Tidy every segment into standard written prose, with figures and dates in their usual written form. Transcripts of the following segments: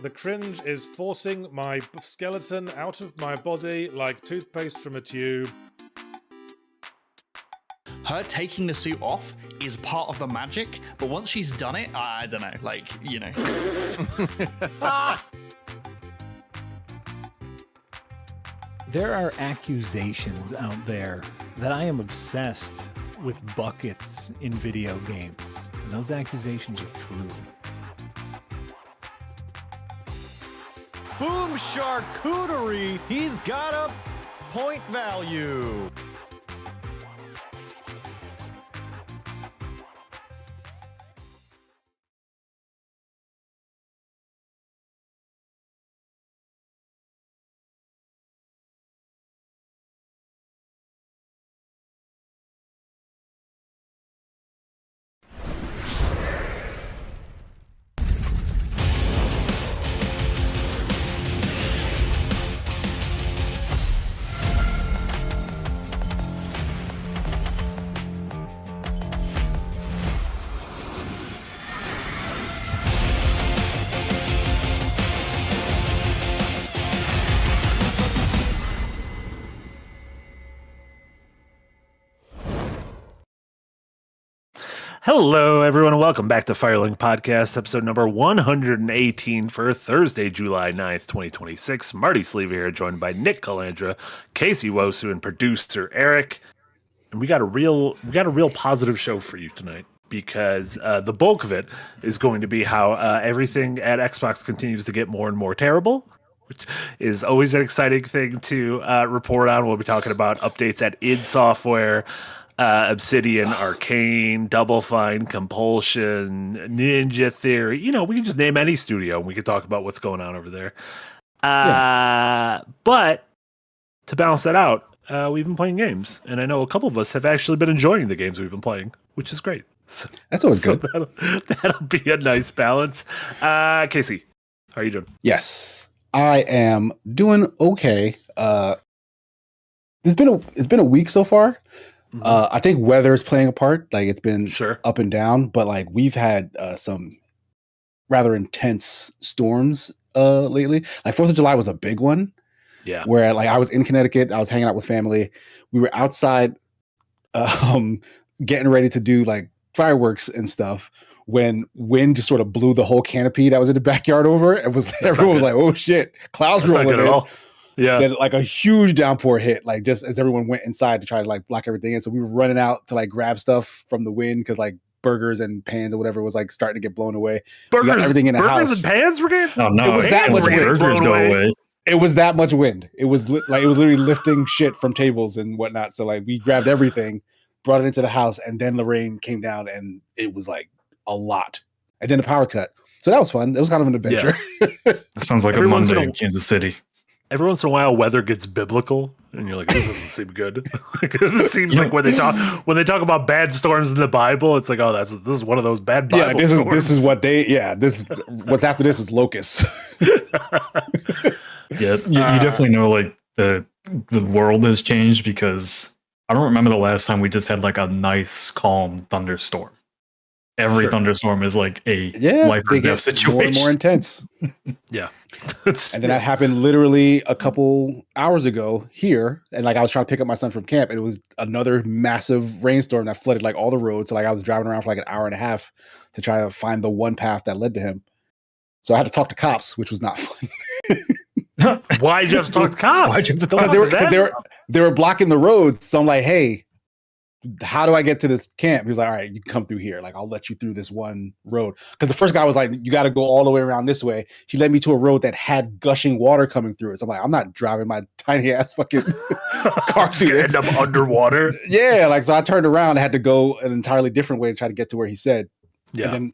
The cringe is forcing my skeleton out of my body like toothpaste from a tube. Her taking the suit off is part of the magic, but once she's done it, I don't know, like, you know. There are accusations out there that I am obsessed with buckets in video games. And those accusations are true. Boom charcuterie! He's got a point value. Hello, everyone, and welcome back to Firelink Podcast, episode number 118 for Thursday, July 9th, 2026. Marty Sleeve here, joined by Nick Calandra, Casey Wosu, and producer Eric. And we got a real positive show for you tonight, because the bulk of it is going to be how everything at Xbox continues to get more and more terrible, which is always an exciting thing to report on. We'll be talking about updates at id Software, Obsidian, Arcane, Double Fine, Compulsion, Ninja Theory. You know, we can just name any studio and we can talk about what's going on over there. But to balance that out, we've been playing games, and I know a couple of us have actually been enjoying the games we've been playing, which is great. So, that's always good. That'll be a nice balance. Casey, how are you doing? Yes, I am doing okay. It's been a week so far. Mm-hmm. I think weather is playing a part. Like, it's been Sure. up and down, but like we've had some rather intense storms lately. Like 4th of July was a big one. Yeah. Where like I was in Connecticut, I was hanging out with family. We were outside getting ready to do like fireworks and stuff when wind just sort of blew the whole canopy that was in the backyard over. It was everyone was like, "Oh shit, clouds That's rolling not good in." at all. Yeah. Then like a huge downpour hit, like just as everyone went inside to try to like block everything in. So we were running out to like grab stuff from the wind because like burgers and pans or whatever was like starting to get blown away. We got everything in the house. Burgers and pans were getting? Oh no! It was that much wind. Burgers go away. It was that much wind. It was like it was literally lifting shit from tables and whatnot. So like we grabbed everything, brought it into the house, and then the rain came down and it was like a lot. And then the power cut. So that was fun. It was kind of an adventure. Yeah. That sounds like Every a once Monday in in Kansas City. Every once in a while, weather gets biblical, and you're like, "This doesn't seem good." It seems like when they talk about bad storms in the Bible, it's like, "Oh, this is one of those bad Bible this storms." This is what they this is what's after this is locusts. Yeah, you definitely know like the world has changed, because I don't remember the last time we just had like a nice calm thunderstorm. Every thunderstorm is like a life or death situation. More and more intense. Yeah. And then that happened literally a couple hours ago here. And like I was trying to pick up my son from camp, and it was another massive rainstorm that flooded like all the roads. So like I was driving around for like an hour and a half to try to find the one path that led to him. So I had to talk to cops, which was not fun. Why did you have to talk to cops? Why'd you have to talk They were blocking the roads. So I'm like, "Hey, how do I get to this camp?" He was like, "All right, you can come through here. Like, I'll let you through this one road." Because the first guy was like, "You got to go all the way around this way." He led me to a road that had gushing water coming through it. So I'm like, I'm not driving my tiny ass fucking car through this. End up underwater. Yeah, like, so I turned around and had to go an entirely different way to try to get to where he said. Yeah. And then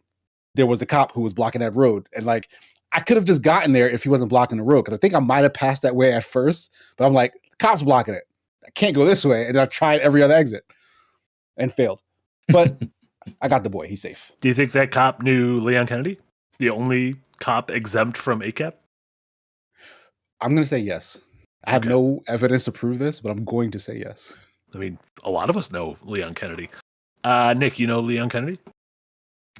there was the cop who was blocking that road. And like, I could have just gotten there if he wasn't blocking the road, because I think I might have passed that way at first. But I'm like, the cop's blocking it. I can't go this way. And I tried every other exit and failed. But I got the boy. He's safe. Do you think that cop knew Leon Kennedy? The only cop exempt from ACAP? I'm going to say yes. I have no evidence to prove this, but I'm going to say yes. I mean, a lot of us know Leon Kennedy. Nick, you know Leon Kennedy?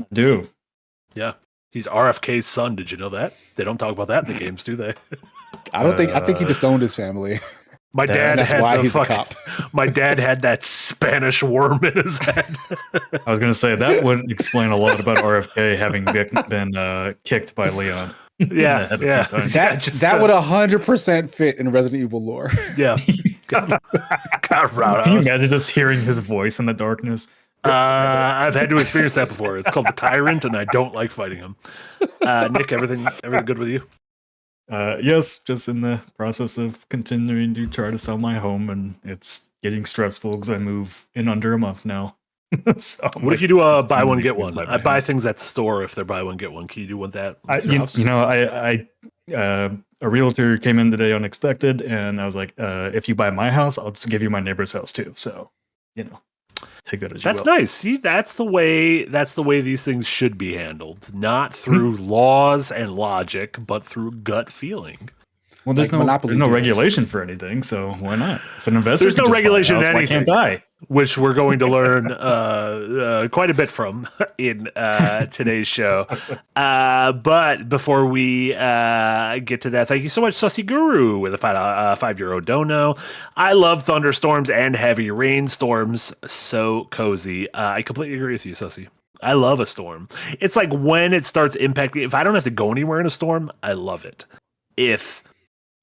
I do. Yeah. He's RFK's son. Did you know that? They don't talk about that in the games, do they? I think he disowned his family. My dad That's had why the he's a fucking, cop. my dad had that Spanish worm in his head. I was gonna say that would explain a lot about RFK having been kicked by Leon. in the Yeah, head a few yeah. times. That would 100% fit in Resident Evil lore. Yeah. Got Can you imagine just hearing his voice in the darkness? I've had to experience that before. It's called the Tyrant, and I don't like fighting him. Nick, everything good with you? Yes, just in the process of continuing to try to sell my home, and it's getting stressful because I move in under a month now. So What if you do a buy one, get things one? by I my buy hand. things at the store if they're buy one, get one. Can you do one that? I, with your you, house? you know, a realtor came in today unexpected, and I was like, if you buy my house, I'll just give you my neighbor's house too. So, take that as you That's will. nice. See, that's the way these things should be handled. Not through laws and logic, but through gut feeling. Well, there's Like Monopoly no deals. regulation for anything, so why not? If an investor There's can no just buy a regulation in house, why can't anything. I? Which we're going to learn quite a bit from in today's show. But before we get to that, thank you so much, Sussy Guru, with a €5 dono. I love thunderstorms and heavy rainstorms. So cozy. I completely agree with you, Sussy. I love a storm. It's like when it starts impacting. If I don't have to go anywhere in a storm, I love it. If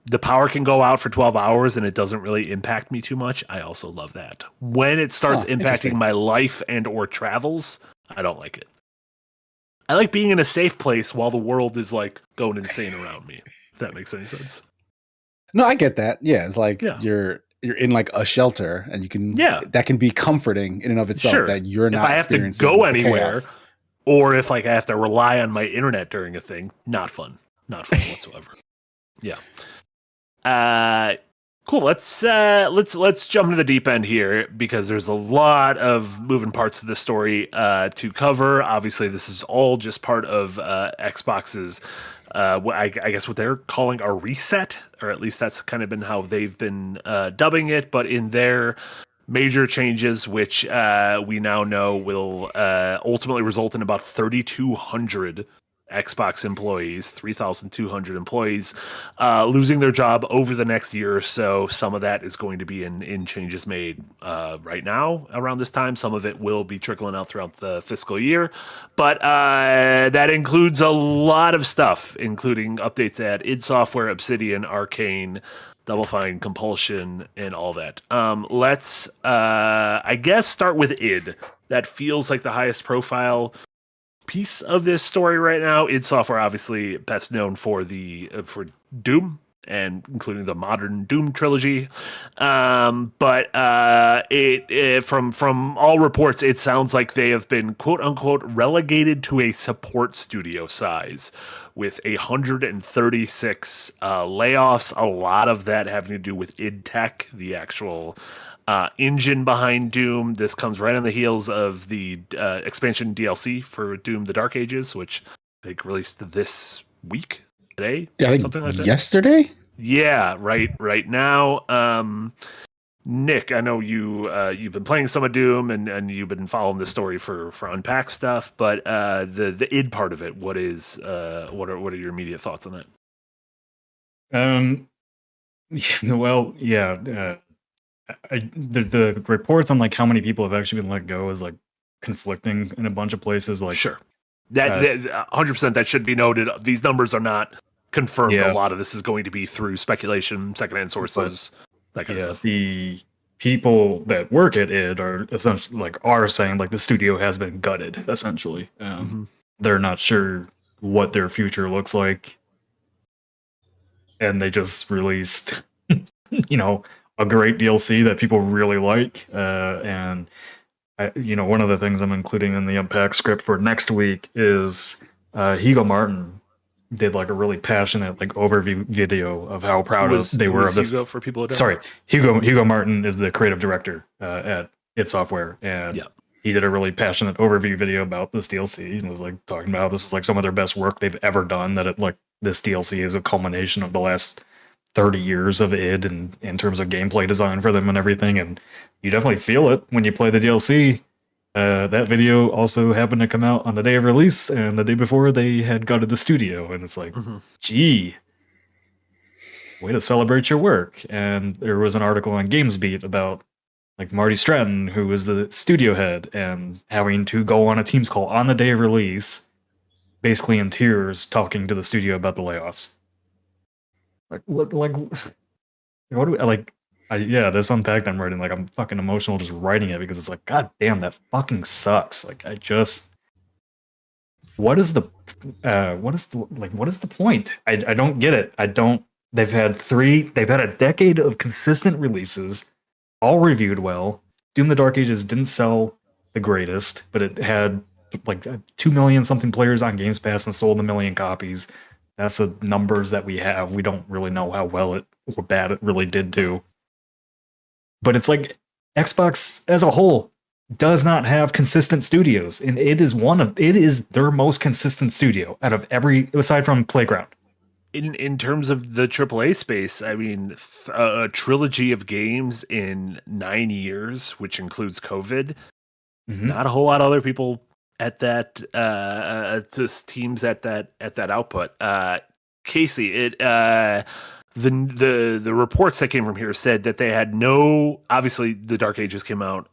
the power can go out for 12 hours and it doesn't really impact me too much, I also love that. When it starts impacting interesting. my life and or travels, I don't like it. I like being in a safe place while the world is like going insane around me. If that makes any sense. No, I get that. Yeah, it's like Yeah. you're in like a shelter, and you can that can be comforting in and of itself. Sure. That you're If not. I have to experiencing go the anywhere, chaos. or if like I have to rely on my internet during a thing, not fun whatsoever. Yeah. Cool. Let's jump into the deep end here because there's a lot of moving parts of the story to cover. Obviously, this is all just part of Xbox's I guess what they're calling a reset, or at least that's kind of been how they've been dubbing it. But in their major changes, which we now know will ultimately result in about 3,200 Xbox employees, 3,200 employees losing their job over the next year or so. Some of that is going to be in changes made right now around this time. Some of it will be trickling out throughout the fiscal year. But that includes a lot of stuff, including updates at id Software, Obsidian, Arcane, Double Fine, Compulsion, and all that. Let's, I guess, start with id. That feels like the highest profile piece of this story right now. id Software, obviously, best known for for Doom, and including the modern Doom trilogy. But from all reports, it sounds like they have been quote unquote relegated to a support studio size, with 136 layoffs. A lot of that having to do with id Tech, the actual engine behind Doom. This comes right on the heels of the expansion DLC for Doom: The Dark Ages, which I think released this week, today, Yeah, I think something like that. yesterday. Yeah, right now. Nick, I know you've been playing some of Doom and you've been following the story for Unpack stuff, but the id part of it, what are your immediate thoughts on that? Well, yeah. The reports on like how many people have actually been let go is like conflicting in a bunch of places. Like, sure, that 100% that should be noted. These numbers are not confirmed. Yeah. A lot of this is going to be through speculation, secondhand sources, that kind of stuff. The people that work at id are essentially are saying like the studio has been gutted. Essentially, they're not sure what their future looks like, and they just released, a great DLC that people really like. And one of the things I'm including in the Unpack script for next week is Hugo Martin did like a really passionate like overview video of how proud they were of this. Hugo, for people who don't Sorry, Hugo Martin is the creative director at id Software, and he did a really passionate overview video about this DLC and was like talking about how this is like some of their best work they've ever done. That this DLC is a culmination of the last 30 years of id and in terms of gameplay design for them and everything. And you definitely feel it when you play the DLC. That video also happened to come out on the day of release, and the day before they had gutted the studio, and it's like, gee, way to celebrate your work. And there was an article on GamesBeat about like Marty Stratton, who was the studio head, and having to go on a Teams call on the day of release, basically in tears, talking to the studio about the layoffs. Like what do we like? This unpacked I'm writing, like I'm fucking emotional just writing it because it's like, god damn, that fucking sucks. Like what is the point? I don't get it. They've had a decade of consistent releases, all reviewed well. Doom the Dark Ages didn't sell the greatest, but it had like 2 million something players on Games Pass and sold 1 million copies. That's the numbers that we have. We don't really know how well or bad it really did do. But it's like Xbox as a whole does not have consistent studios, and it is their most consistent studio out of aside from Playground. In terms of the AAA space, I mean, a trilogy of games in 9 years, which includes COVID. Not a whole lot of other people at that teams at that output. Casey, the reports that came from here said that they had obviously the Dark Ages came out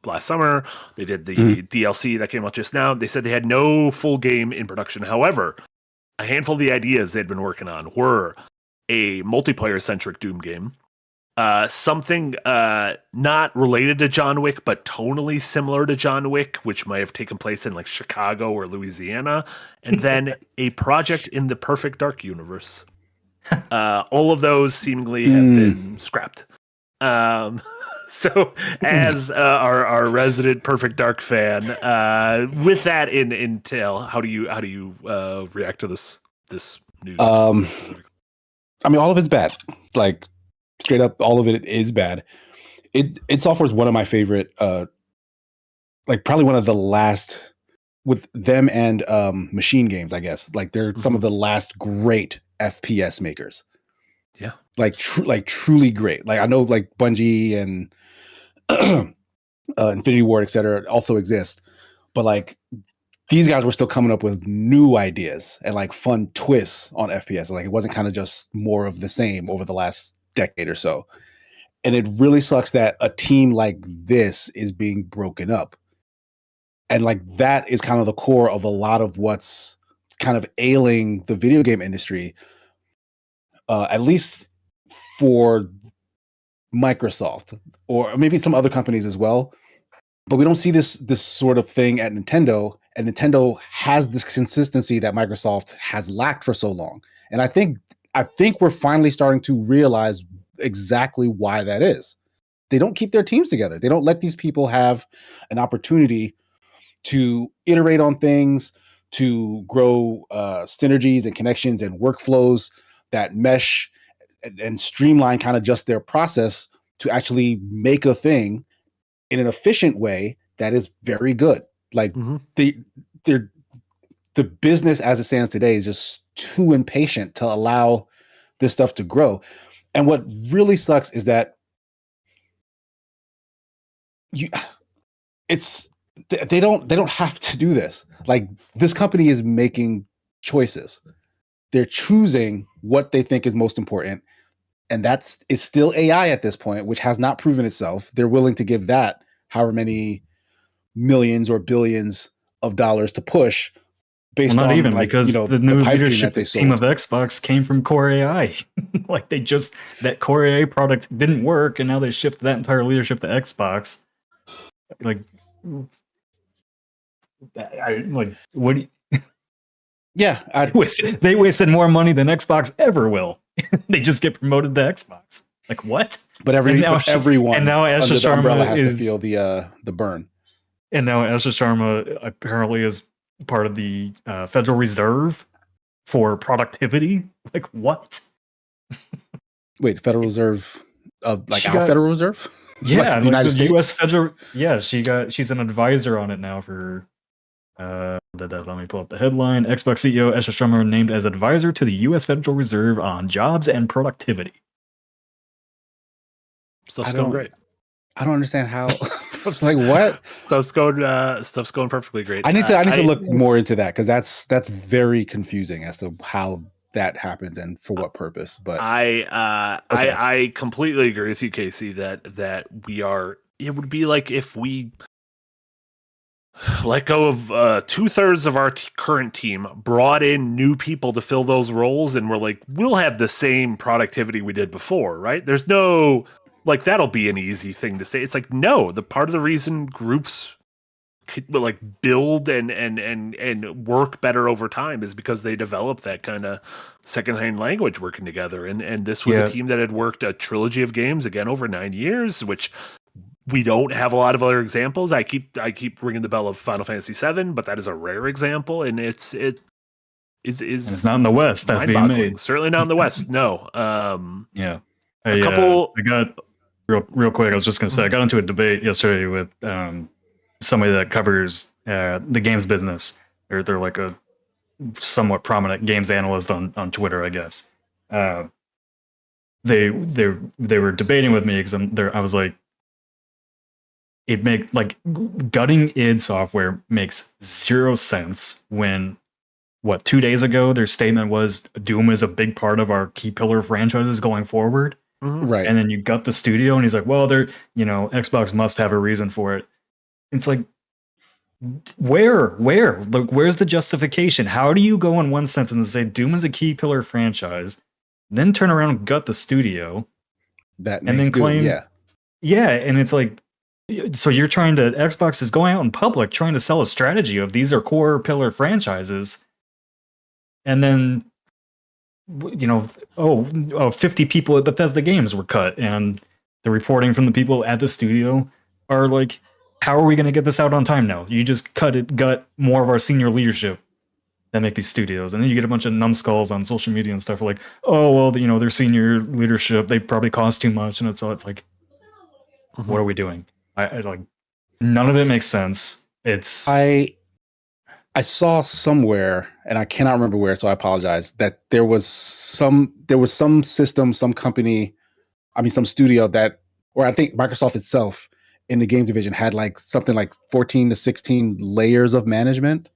last summer. They did the DLC that came out just now. They said they had no full game in production. However, a handful of the ideas they'd been working on were a multiplayer centric Doom game, something not related to John Wick, but tonally similar to John Wick, which might have taken place in like Chicago or Louisiana, and then a project in the Perfect Dark universe. All of those seemingly have been scrapped. So, as our resident Perfect Dark fan, with that in tail, how do you react to this news? I mean, all of it's bad. Like straight up, all of it is bad. It offers one of my favorite, like probably one of the last with them and Machine Games, I guess. Like they're some of the last great FPS makers. Yeah, like truly great. Like I know like Bungie and Infinity Ward, etc., also exist, but like these guys were still coming up with new ideas and like fun twists on FPS. Like it wasn't kind of just more of the same over the last decade or so. And it really sucks that a team like this is being broken up. And like that is kind of the core of a lot of what's kind of ailing the video game industry, at least for Microsoft or maybe some other companies as well. But we don't see this sort of thing at Nintendo, and Nintendo has this consistency that Microsoft has lacked for so long. And I think we're finally starting to realize exactly why that is. They don't keep their teams together. They don't let these people have an opportunity to iterate on things, to grow synergies and connections and workflows that mesh and streamline kind of just their process to actually make a thing in an efficient way that is very good. Like the business as it stands today is just too impatient to allow this stuff to grow. And what really sucks is that they don't have to do this. Like this company is making choices. They're choosing what they think is most important. And it's still AI at this point, which has not proven itself. They're willing to give that however many millions or billions of dollars to push based not on even like, because the new pipe dream leadership that they team of sold. Xbox came from Core AI. Like that Core AI product didn't work, and now they shifted that entire leadership to Xbox. Like, what do you, Yeah, they wasted more money than Xbox ever will. They just get promoted to Xbox. Like what? but everyone and now under Asha the umbrella Sharma has to feel the burn. And now Asha Sharma apparently is part of the Federal Reserve for productivity. Like what? Wait, Federal Reserve like She our got- Federal Reserve? Yeah, Like the United States? U.S. Federal. Yeah, she's an advisor on it now for. Let me pull up the headline. Xbox CEO Asha Sharma named as advisor to the U.S. Federal Reserve on jobs and productivity. Stuff's going great. I don't understand how. Stuff's, Like what? Stuff's going perfectly great. I need to look more into that because that's very confusing as to how that happens and for what purpose. But okay. I completely agree with you, Casey, that we are. It would be like if we let go of 2/3 of our current team, brought in new people to fill those roles, and we're like, we'll have the same productivity we did before, right? There's no like that'll be an easy thing to say. It's like no, the part of the reason groups could like build and work better over time is because they develop that kind of secondhand language working together. And this was a team that had worked a trilogy of games again over 9 years, which we don't have a lot of other examples. I keep ringing the bell of Final Fantasy VII, but that is a rare example, and it is it's not in the West. That's being made. Certainly not in the West. No. Yeah. A couple. I got real quick. I was just gonna say I got into a debate yesterday with somebody that covers the games business. They're like a somewhat prominent games analyst on Twitter, I guess. They were debating with me because I was like, it make like gutting id Software makes zero sense when 2 days ago their statement was Doom is a big part of our key pillar franchises going forward. Right. And then you gut the studio and he's like, well, Xbox must have a reason for it. It's like, where? Like, where's the justification? How do you go in one sentence and say Doom is a key pillar franchise, then turn around and gut the studio, and then claim, and it's like, so you're trying to Xbox is going out in public trying to sell a strategy of these are core pillar franchises, and then 50 people at Bethesda Games were cut, and the reporting from the people at the studio are like, how are we going to get this out on time now? You just gut more of our senior leadership that make these studios. And then you get a bunch of numbskulls on social media and stuff like, oh, well, their senior leadership, they probably cost too much. And it's like, what are we doing? I like, none of it makes sense. I saw somewhere, and I cannot remember where, so I apologize, that there was some system, some company, some studio that, or I think Microsoft itself in the games division had like something like 14 to 16 layers of management.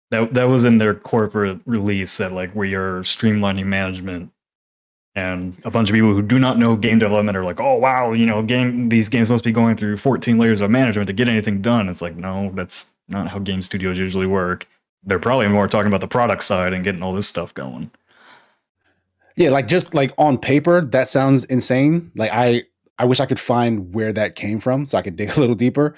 That was in their corporate release that like we are streamlining management, and a bunch of people who do not know game development are like, oh wow, these games must be going through 14 layers of management to get anything done. It's like, no, that's not how game studios usually work. They're probably more talking about the product side and getting all this stuff going. Yeah, like just like on paper, that sounds insane. Like I wish I could find where that came from so I could dig a little deeper.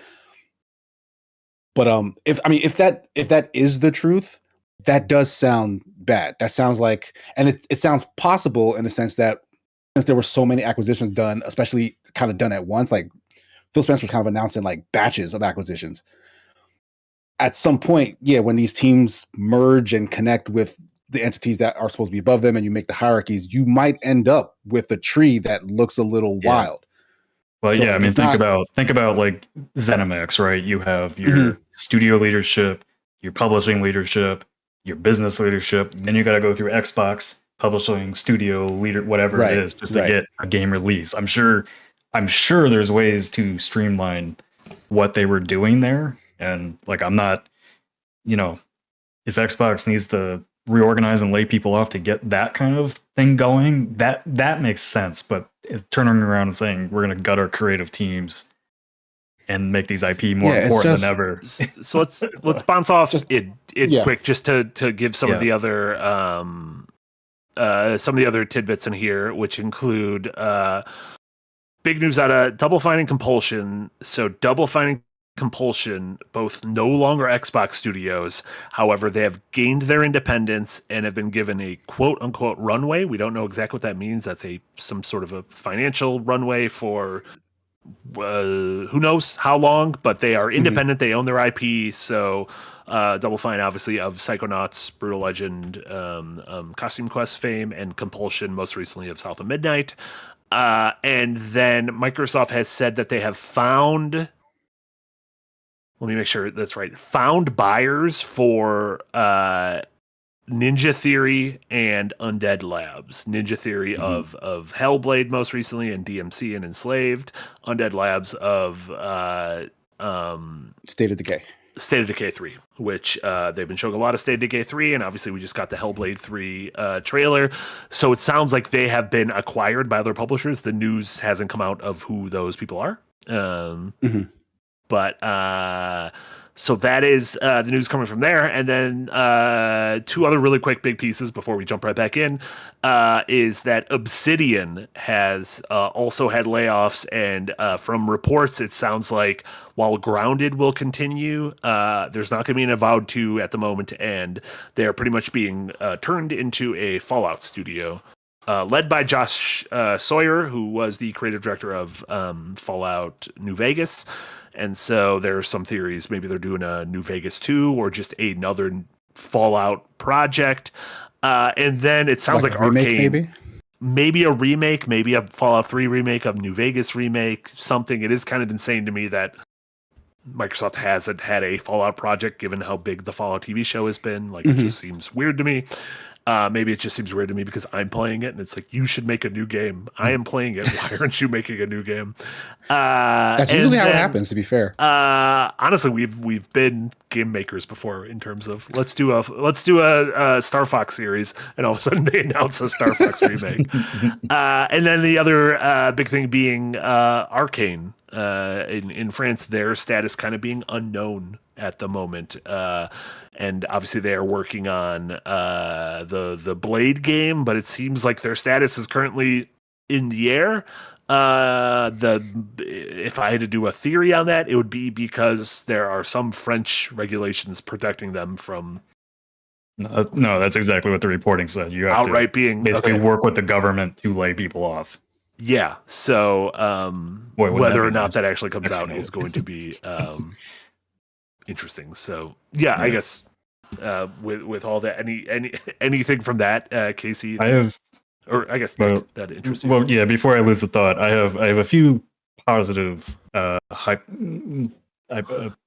But if that is the truth, that does sound bad. That sounds like, and it sounds possible in the sense that since there were so many acquisitions done, especially kind of done at once, like Phil Spencer was kind of announcing like batches of acquisitions. At some point, when these teams merge and connect with the entities that are supposed to be above them and you make the hierarchies, you might end up with a tree that looks a little wild. Well, so think about like ZeniMax, right? You have your studio leadership, your publishing leadership, your business leadership. Then you got to go through Xbox publishing, studio leader, whatever it is, just to get a game release. I'm sure there's ways to streamline what they were doing there. And like, I'm not, if Xbox needs to reorganize and lay people off to get that kind of thing going, that makes sense. But it's turning around and saying we're going to gut our creative teams and make these IP more important than ever. So let's bounce off quick just to give some of the other tidbits in here, which include big news out of Double Fine and Compulsion. So Double Fine and Compulsion, both no longer Xbox studios. However, they have gained their independence and have been given a quote unquote runway. We don't know exactly what that means. That's some sort of a financial runway for who knows how long, but they are independent. They own their IP. So Double Fine, obviously, of Psychonauts, Brutal Legend, Costume Quest fame, and Compulsion, most recently of South of Midnight. And then Microsoft has said that they have found, let me make sure that's right, found buyers for Ninja Theory and Undead Labs. Ninja Theory of Hellblade most recently, and DMC and Enslaved. Undead Labs of State of Decay. State of Decay 3, which they've been showing a lot of State of Decay 3, and obviously we just got the Hellblade 3 trailer. So it sounds like they have been acquired by other publishers. The news hasn't come out of who those people are. But so that is the news coming from there. And then two other really quick big pieces before we jump right back in is that Obsidian has also had layoffs. And from reports, it sounds like while Grounded will continue, there's not going to be an Avowed 2 at the moment. And they're pretty much being turned into a Fallout studio. Led by Josh Sawyer, who was the creative director of Fallout New Vegas. And so there are some theories, maybe they're doing a New Vegas 2 or just another Fallout project. And then it sounds like Arcane. Maybe a remake, maybe a Fallout 3 remake, a New Vegas remake, something. It is kind of insane to me that Microsoft hasn't had a Fallout project given how big the Fallout TV show has been. Like, it just seems weird to me. Maybe it just seems weird to me because I'm playing it and it's like, you should make a new game. I am playing it. Why aren't you making a new game? That's usually how it happens, to be fair. Honestly, we've been game makers before in terms of let's do a Star Fox series, and all of a sudden they announce a Star Fox remake. And then the other big thing being Arcane. In France, their status kind of being unknown at the moment. And obviously they are working on the Blade game, but it seems like their status is currently in the air. If I had to do a theory on that, it would be because there are some French regulations protecting them from. No, that's exactly what the reporting said. You have outright to being basically work with the government to lay people off. Yeah. So whether or not that actually comes out is going to be interesting. So yeah, I guess with all that, anything from that, Casey? I have, or I guess Nick, that interesting. Well, yeah. Before I lose the thought, I have a few positive,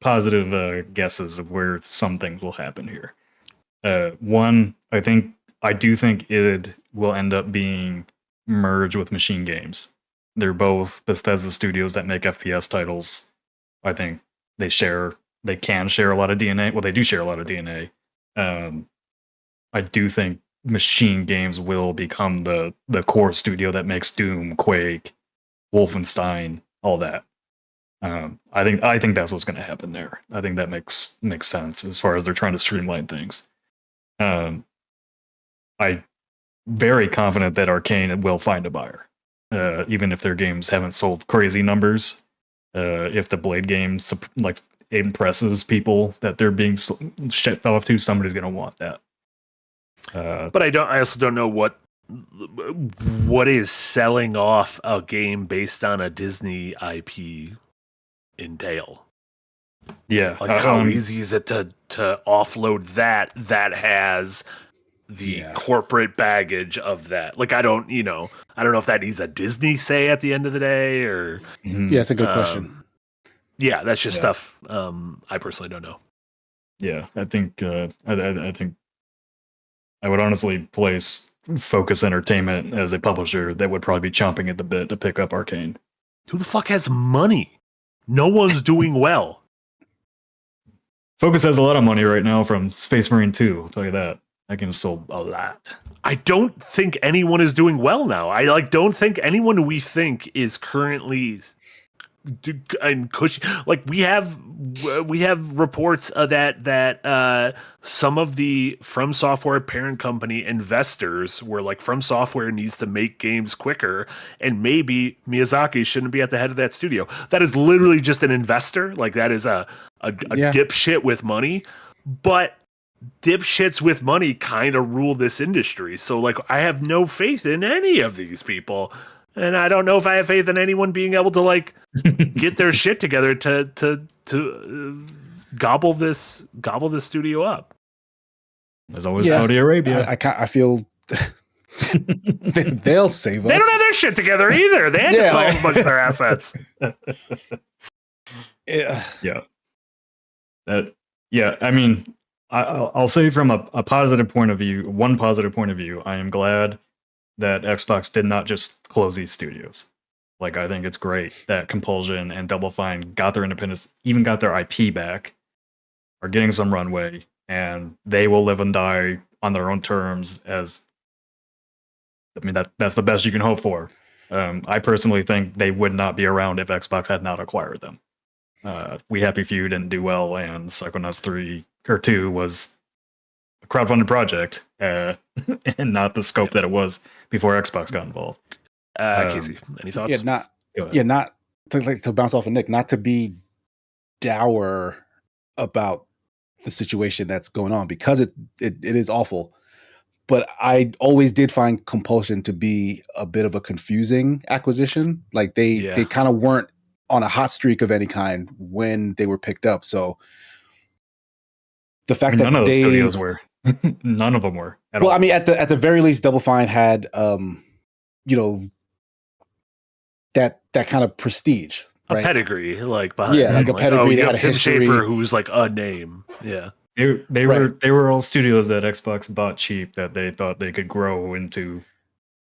positive guesses of where some things will happen here. One, I do think it will end up being merged with Machine Games. They're both Bethesda studios that make FPS titles. I think they can share a lot of DNA. Well, they do share a lot of DNA. I do think Machine Games will become the core studio that makes Doom, Quake, Wolfenstein, all that. I think that's what's going to happen there. I think that makes sense as far as they're trying to streamline things. I'm very confident that Arcane will find a buyer, even if their games haven't sold crazy numbers. If the Blade games impresses people that they're being shipped off to, somebody's going to want that. But I also don't know what is selling off a game based on a Disney IP entail. Yeah, like how easy is it to offload that has the corporate baggage of that? Like, I don't know if that needs a Disney say at the end of the day, or yeah, it's a good question. Yeah, that's just stuff I personally don't know. Yeah, I think I think I would honestly place Focus Entertainment as a publisher that would probably be chomping at the bit to pick up Arcane. Who the fuck has money? No one's doing well. Focus has a lot of money right now from Space Marine 2. I'll tell you that. That game sold a lot. I don't think anyone is doing well now. I don't think anyone we think is currently and cushy. Like, we have reports that some of the From Software parent company investors were like, From Software needs to make games quicker, and maybe Miyazaki shouldn't be at the head of that studio. That is literally just an investor. Like, that is a dipshit with money, but dipshits with money kind of rule this industry. So, like, I have no faith in any of these people. And I don't know if I have faith in anyone being able to, like, get their shit together to gobble this studio up. There's always Saudi Arabia. I feel they'll save us. They don't have their shit together either. They had to sell a bunch of their assets. I mean, I'll say from a positive point of view, one positive point of view, I am glad that Xbox did not just close these studios. Like, I think it's great that Compulsion and Double Fine got their independence, even got their IP back, are getting some runway, and they will live and die on their own terms. That's the best you can hope for. I personally think they would not be around if Xbox had not acquired them. We Happy Few didn't do well, and Psychonauts 3 or 2 was a crowdfunded project, and not the scope that it was before Xbox got involved. Casey, any thoughts? Not to bounce off of Nick, not to be dour about the situation that's going on, because it is awful. But I always did find Compulsion to be a bit of a confusing acquisition. Like they kind of weren't on a hot streak of any kind when they were picked up. So the fact that none of the studios were, none of them were. Well, I mean, at the very least, Double Fine had, that kind of prestige, right? A pedigree, like behind like a pedigree. You had have a Tim history. Schafer, who's like a name. Yeah. They were all studios that Xbox bought cheap that they thought they could grow into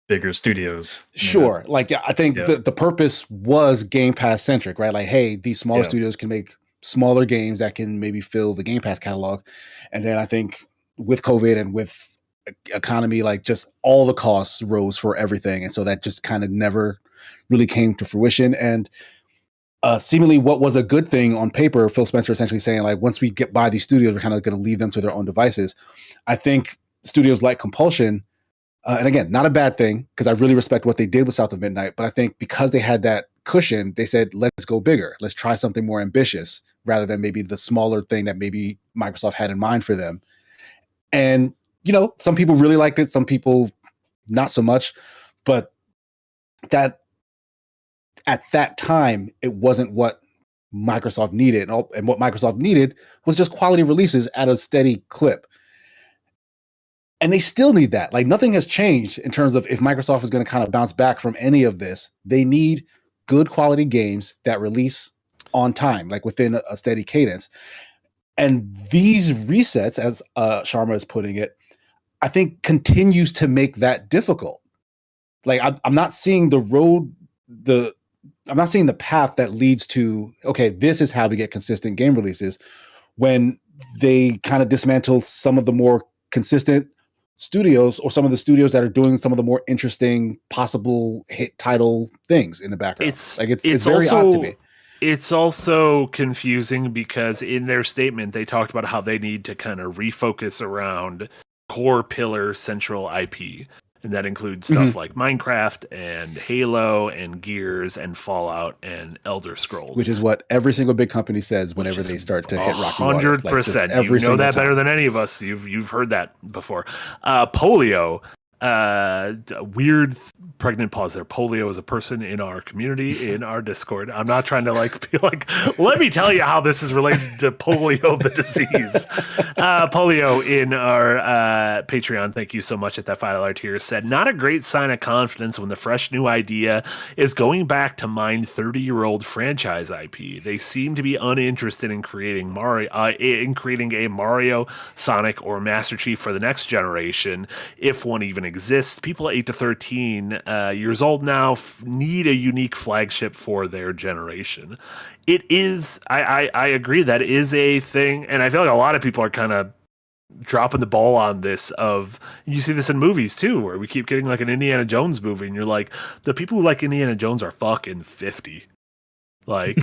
bigger studios. Sure. Like, I think the purpose was Game Pass centric, right? Like, hey, these smaller studios can make smaller games that can maybe fill the Game Pass catalog. And then I think with COVID and with economy, like just all the costs rose for everything. And so that just kind of never really came to fruition. And seemingly what was a good thing on paper, Phil Spencer essentially saying, like, once we get by these studios, we're kind of going to leave them to their own devices. I think studios like Compulsion, and again, not a bad thing, because I really respect what they did with South of Midnight, but I think because they had that cushion, they said, let's go bigger. Let's try something more ambitious rather than maybe the smaller thing that maybe Microsoft had in mind for them. And, some people really liked it, some people not so much, but that at that time, it wasn't what Microsoft needed. And what Microsoft needed was just quality releases at a steady clip. And they still need that. Like, nothing has changed in terms of if Microsoft is going to kind of bounce back from any of this. They need good quality games that release on time, like within a steady cadence. And these resets, as Sharma is putting it, I think continues to make that difficult. Like, I'm not seeing I'm not seeing the path that leads to, okay, this is how we get consistent game releases, when they kind of dismantle some of the more consistent studios, or some of the studios that are doing some of the more interesting possible hit title things in the background. It's very odd to me. It's also confusing because in their statement, they talked about how they need to kind of refocus around core pillar central IP. And that includes stuff like Minecraft and Halo and Gears and Fallout and Elder Scrolls. Which is what every single big company says whenever they start to hit rocky water. 100%. You know that better than any of us. You've heard that before. Polio. Weird pregnant pause there. Polio is a person in our community, in our Discord. I'm not trying to be like, let me tell you how this is related to polio, the disease. Polio in our Patreon, thank you so much at that $5 tier, said, not a great sign of confidence when the fresh new idea is going back to mine 30-year-old franchise IP. They seem to be uninterested in creating a Mario, Sonic, or Master Chief for the next generation, if one even exists. People 8 to 13 years old now need a unique flagship for their generation. It is, I agree, that is a thing, and I feel like a lot of people are kind of dropping the ball on this. Of, you see this in movies too, where we keep getting like an Indiana Jones movie, and you're like, the people who like Indiana Jones are fucking 50. Like,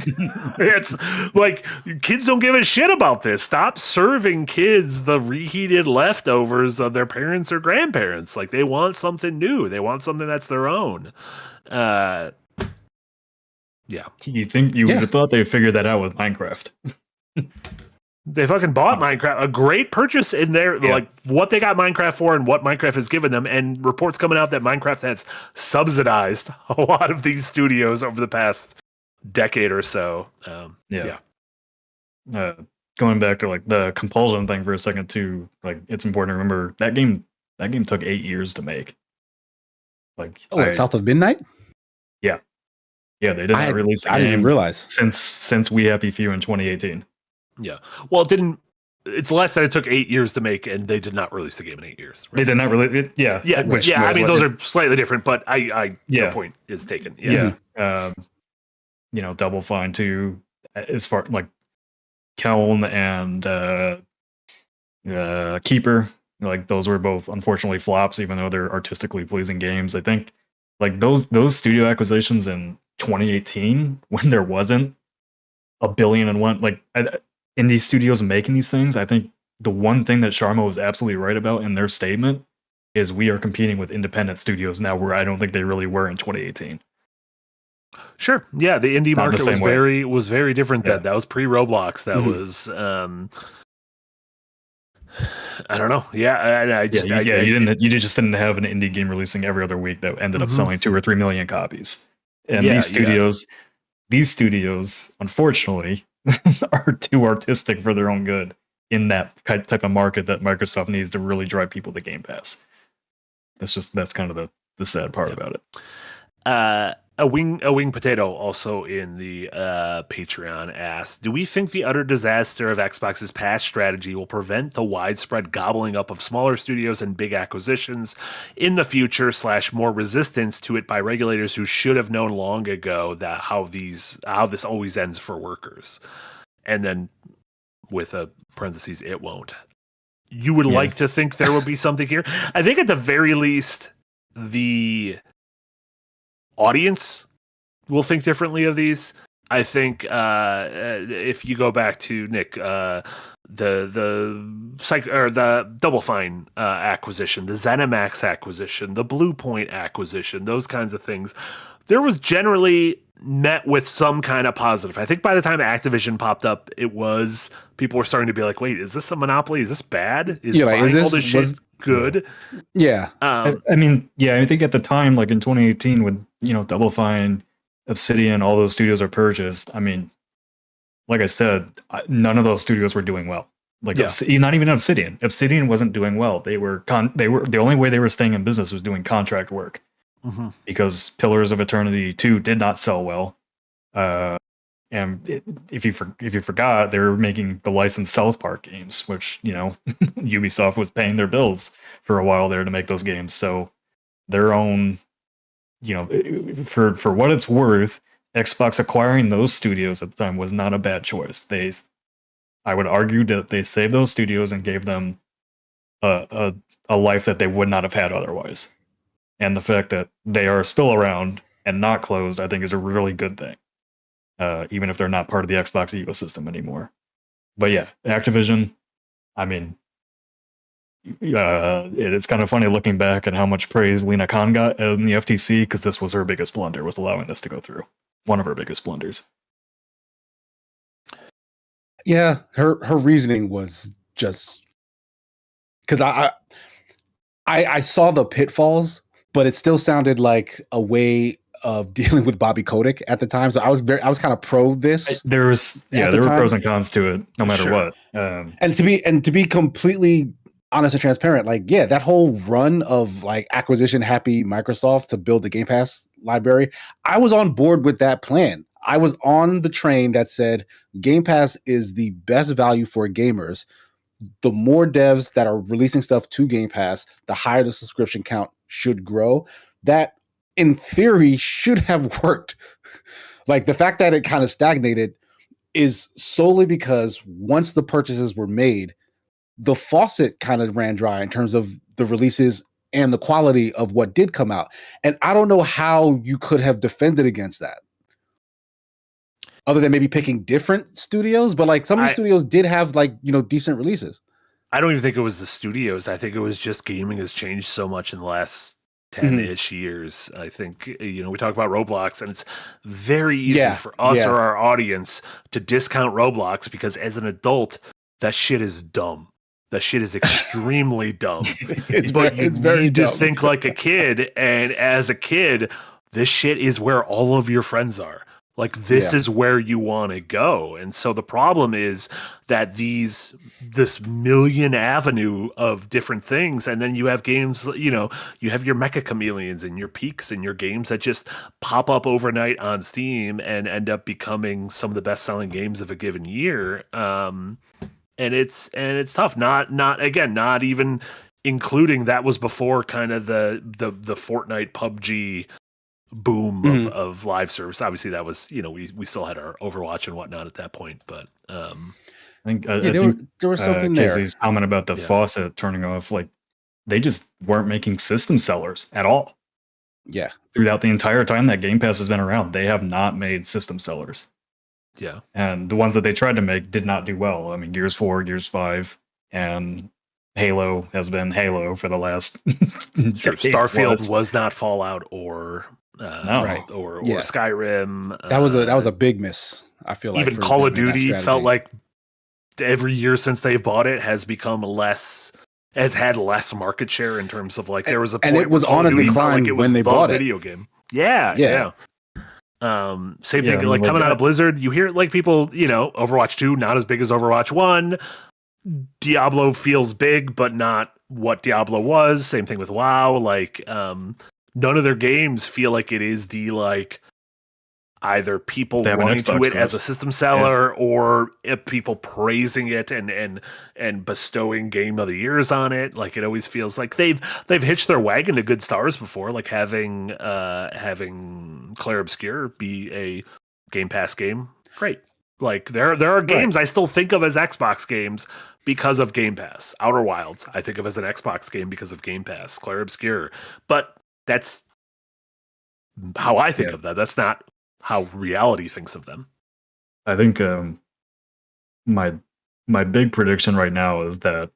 it's like, kids don't give a shit about this. Stop serving kids the reheated leftovers of their parents or grandparents. Like, they want something new. They want something that's their own. Yeah. You think you would have thought they figured that out with Minecraft? They fucking bought Minecraft. A great purchase in there. Yeah. Like, what they got Minecraft for and what Minecraft has given them. And reports coming out that Minecraft has subsidized a lot of these studios over the past decade or so. Going back to like the Compulsion thing for a second too, like, it's important to remember that game took 8 years to make. Like, South of Midnight? Yeah, they did not release the game. I didn't even realize since We Happy Few in 2018. Yeah, well, it didn't it's less than it took 8 years to make, and they did not release the game in 8 years. They did not really. Yeah. Yeah. Which Yeah. I was mean, what- those are slightly different, but your Yeah. point is taken. Yeah. Yeah. Double Fine too, as far like Keln and Keeper, like those were both unfortunately flops, even though they're artistically pleasing games. I think like those studio acquisitions in 2018, when there wasn't a billion and one like indie studios making these things, I think the one thing that Sharma was absolutely right about in their statement is we are competing with independent studios now, where I don't think they really were in 2018. Sure. Yeah, the indie Not in the market same was very different then. Yeah. That was pre-Roblox. That Mhm. was I don't know. Yeah, I just You just didn't have an indie game releasing every other week that ended up Mhm. selling 2 or 3 million copies. And Yeah, these studios, unfortunately, are too artistic for their own good in that type of market that Microsoft needs to really drive people to Game Pass. That's kind of the sad part about it. A wing potato also in the Patreon asked, do we think the utter disaster of Xbox's past strategy will prevent the widespread gobbling up of smaller studios and big acquisitions in the future / more resistance to it by regulators who should have known long ago that how this always ends for workers? And then with a parentheses, it won't. You would like to think there would be something here. I think at the very least, the audience will think differently of these. I think if you go back to Nick, the Double Fine acquisition, the ZeniMax acquisition, the Bluepoint acquisition, those kinds of things, there was generally met with some kind of positive. I think by the time Activision popped up, people were starting to be like, wait, is this a monopoly? Is this bad? Is all this shit good? Yeah. I mean, I think at the time, like in 2018, when Double Fine, Obsidian, all those studios are purchased. I mean, like I said, none of those studios were doing well. Like not even Obsidian. Obsidian wasn't doing well. They were the only way they were staying in business was doing contract work. Mm-hmm. Because Pillars of Eternity 2 did not sell well. And if you forgot, they were making the licensed South Park games, which Ubisoft was paying their bills for a while there to make those games. So their own, for what it's worth, Xbox acquiring those studios at the time was not a bad choice. I would argue that they saved those studios and gave them a life that they would not have had otherwise. And the fact that they are still around and not closed, I think, is a really good thing. Even if they're not part of the Xbox ecosystem anymore. But yeah, Activision, I mean, it's kind of funny looking back at how much praise Lena Khan got in the FTC, because this was her biggest blunder, was allowing this to go through. One of her biggest blunders. Yeah, her reasoning was just because I saw the pitfalls, but it still sounded like a way of dealing with Bobby Kotick at the time. So I was kind of pro this. There were pros and cons to it, no matter what. And to be completely honest and transparent, like, yeah, that whole run of like acquisition happy Microsoft to build the Game Pass library, I was on board with that plan. I was on the train that said Game Pass is the best value for gamers. The more devs that are releasing stuff to Game Pass, the higher the subscription count should grow. That, in theory, should have worked. Like, the fact that it kind of stagnated is solely because once the purchases were made, the faucet kind of ran dry in terms of the releases and the quality of what did come out. And I don't know how you could have defended against that, other than maybe picking different studios. But like, some of these studios did have like, decent releases. I don't even think it was the studios. I think it was just gaming has changed so much in the last 10-ish years. I think, we talk about Roblox, and it's very easy for us or our audience to discount Roblox because as an adult, that shit is dumb. That shit is extremely dumb. It's very need dumb. to think like a kid, and as a kid, this shit is where all of your friends are. Like, this is where you want to go. And so the problem is that this million avenue of different things, and then you have games, you have your Mecha Chameleons and your Peaks and your games that just pop up overnight on Steam and end up becoming some of the best selling games of a given year. and it's tough. Not even including that was before kind of the Fortnite PUBG boom of live service. Obviously, that was we still had our Overwatch and whatnot at that point, but I think there was something there. Casey's comment about the faucet turning off, like they just weren't making system sellers at all. Yeah, throughout the entire time that Game Pass has been around, they have not made system sellers. Yeah, and the ones that they tried to make did not do well. I mean, Gears 4, Gears 5, and Halo has been Halo for the last. Sure. Starfield was not Fallout or Skyrim. That was a big miss. I feel like even Call of Duty felt like every year since they've bought it has had less market share in terms of like there was a point and it was on a decline when they bought it. Video game. Yeah. Same thing like coming out of Blizzard. You hear like people, Overwatch 2 not as big as Overwatch 1. Diablo feels big, but not what Diablo was. Same thing with WoW. Like none of their games feel like it is the like either people running to it as a system seller or people praising it and bestowing Game of the Years on it. Like it always feels like they've hitched their wagon to good stars before, like having Clair Obscur be a Game Pass game. Great. Like there are games I still think of as Xbox games because of Game Pass. Outer Wilds I think of as an Xbox game because of Game Pass. Clair Obscur, but that's how I think of that. That's not how reality thinks of them. I think my big prediction right now is that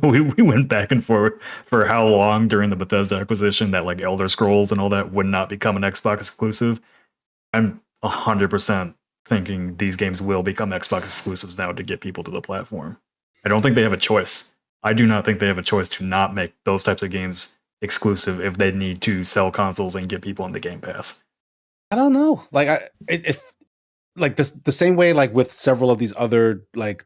we went back and forth for how long during the Bethesda acquisition that like Elder Scrolls and all that would not become an Xbox exclusive. I'm 100% thinking these games will become Xbox exclusives now to get people to the platform. I don't think they have a choice. I do not think they have a choice to not make those types of games exclusive if they need to sell consoles and get people into Game Pass. I don't know. Like if like the same way like with several of these other like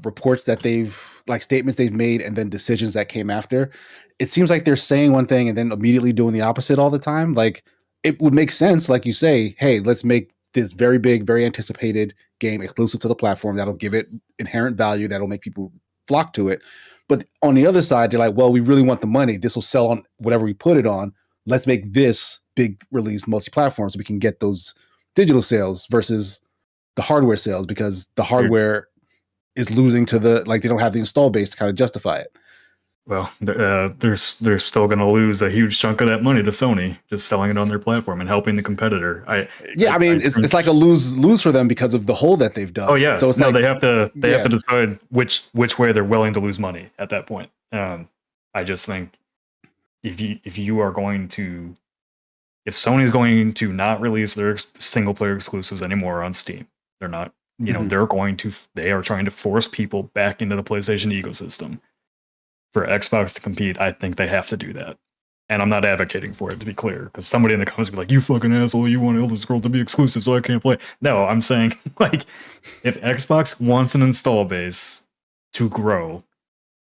reports that they've like statements they've made and then decisions that came after, it seems like they're saying one thing and then immediately doing the opposite all the time. Like it would make sense, like you say, hey, let's make this very big, very anticipated game exclusive to the platform that'll give it inherent value that'll make people flock to it. But on the other side, they're like, well, we really want the money. This will sell on whatever we put it on. Let's make this big release multi-platform so we can get those digital sales versus the hardware sales, because the hardware is losing to they don't have the install base to kind of justify it. Well, they're still going to lose a huge chunk of that money to Sony just selling it on their platform and helping the competitor. It's like a lose for them because of the hole that they've done. Oh yeah, so it's they have to decide which way they're willing to lose money at that point. I just think if Sony's going to not release their single player exclusives anymore on Steam, they're not. They are trying to force people back into the PlayStation ecosystem. For Xbox to compete, I think they have to do that. And I'm not advocating for it, to be clear, because somebody in the comments will be like, you fucking asshole, you want Elder Scrolls to be exclusive so I can't play. No, I'm saying, like, if Xbox wants an install base to grow,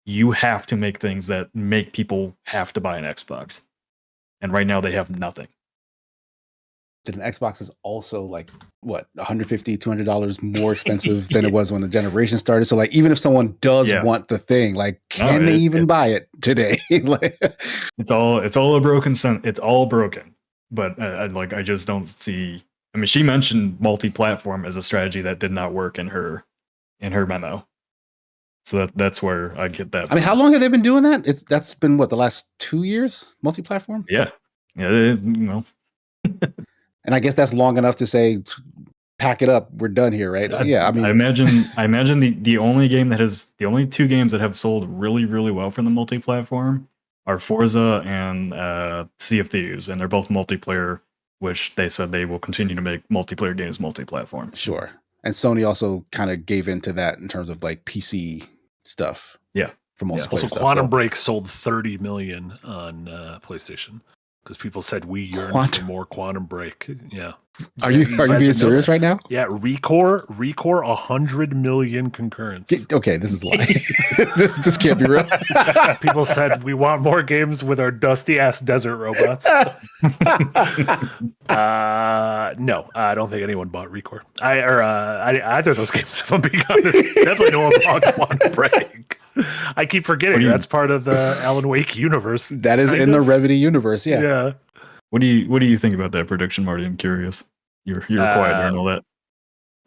you have to make things that make people have to buy an Xbox. And right now they have nothing. An Xbox is also like what $150, $200 more expensive than it was when the generation started. So like even if someone does want the thing, like can they even buy it today? Like, it's all a broken it's all broken. But I just don't see. I mean, she mentioned multi-platform as a strategy that did not work in her memo. So that's where I get that. I mean, how long have they been doing that? That's been what, the last 2 years, multi-platform? Yeah. And I guess that's long enough to say, pack it up, we're done here, right? I mean, I imagine the only two games that have sold really, really well from the multi-platform are Forza and Sea of Thieves, and they're both multiplayer, which they said they will continue to make multiplayer games multi-platform. Sure. And Sony also kind of gave into that in terms of like PC stuff. Yeah. For multiplayer stuff. Also, Quantum Break sold 30 million on PlayStation. because people said we yearn for more Quantum Break. Yeah. Are you being serious right now? Yeah, Recore 100 million concurrents. Okay, this is a lie. this can't be real. People said we want more games with our dusty ass desert robots. No, I don't think anyone bought Recore. Either of those games, if I'm being honest. Definitely no one bought Quantum Break. I keep forgetting that's part of the Alan Wake universe. That is in the Remedy universe, yeah. Yeah. What do you think about that prediction, Marty? I'm curious. You're quiet during all that.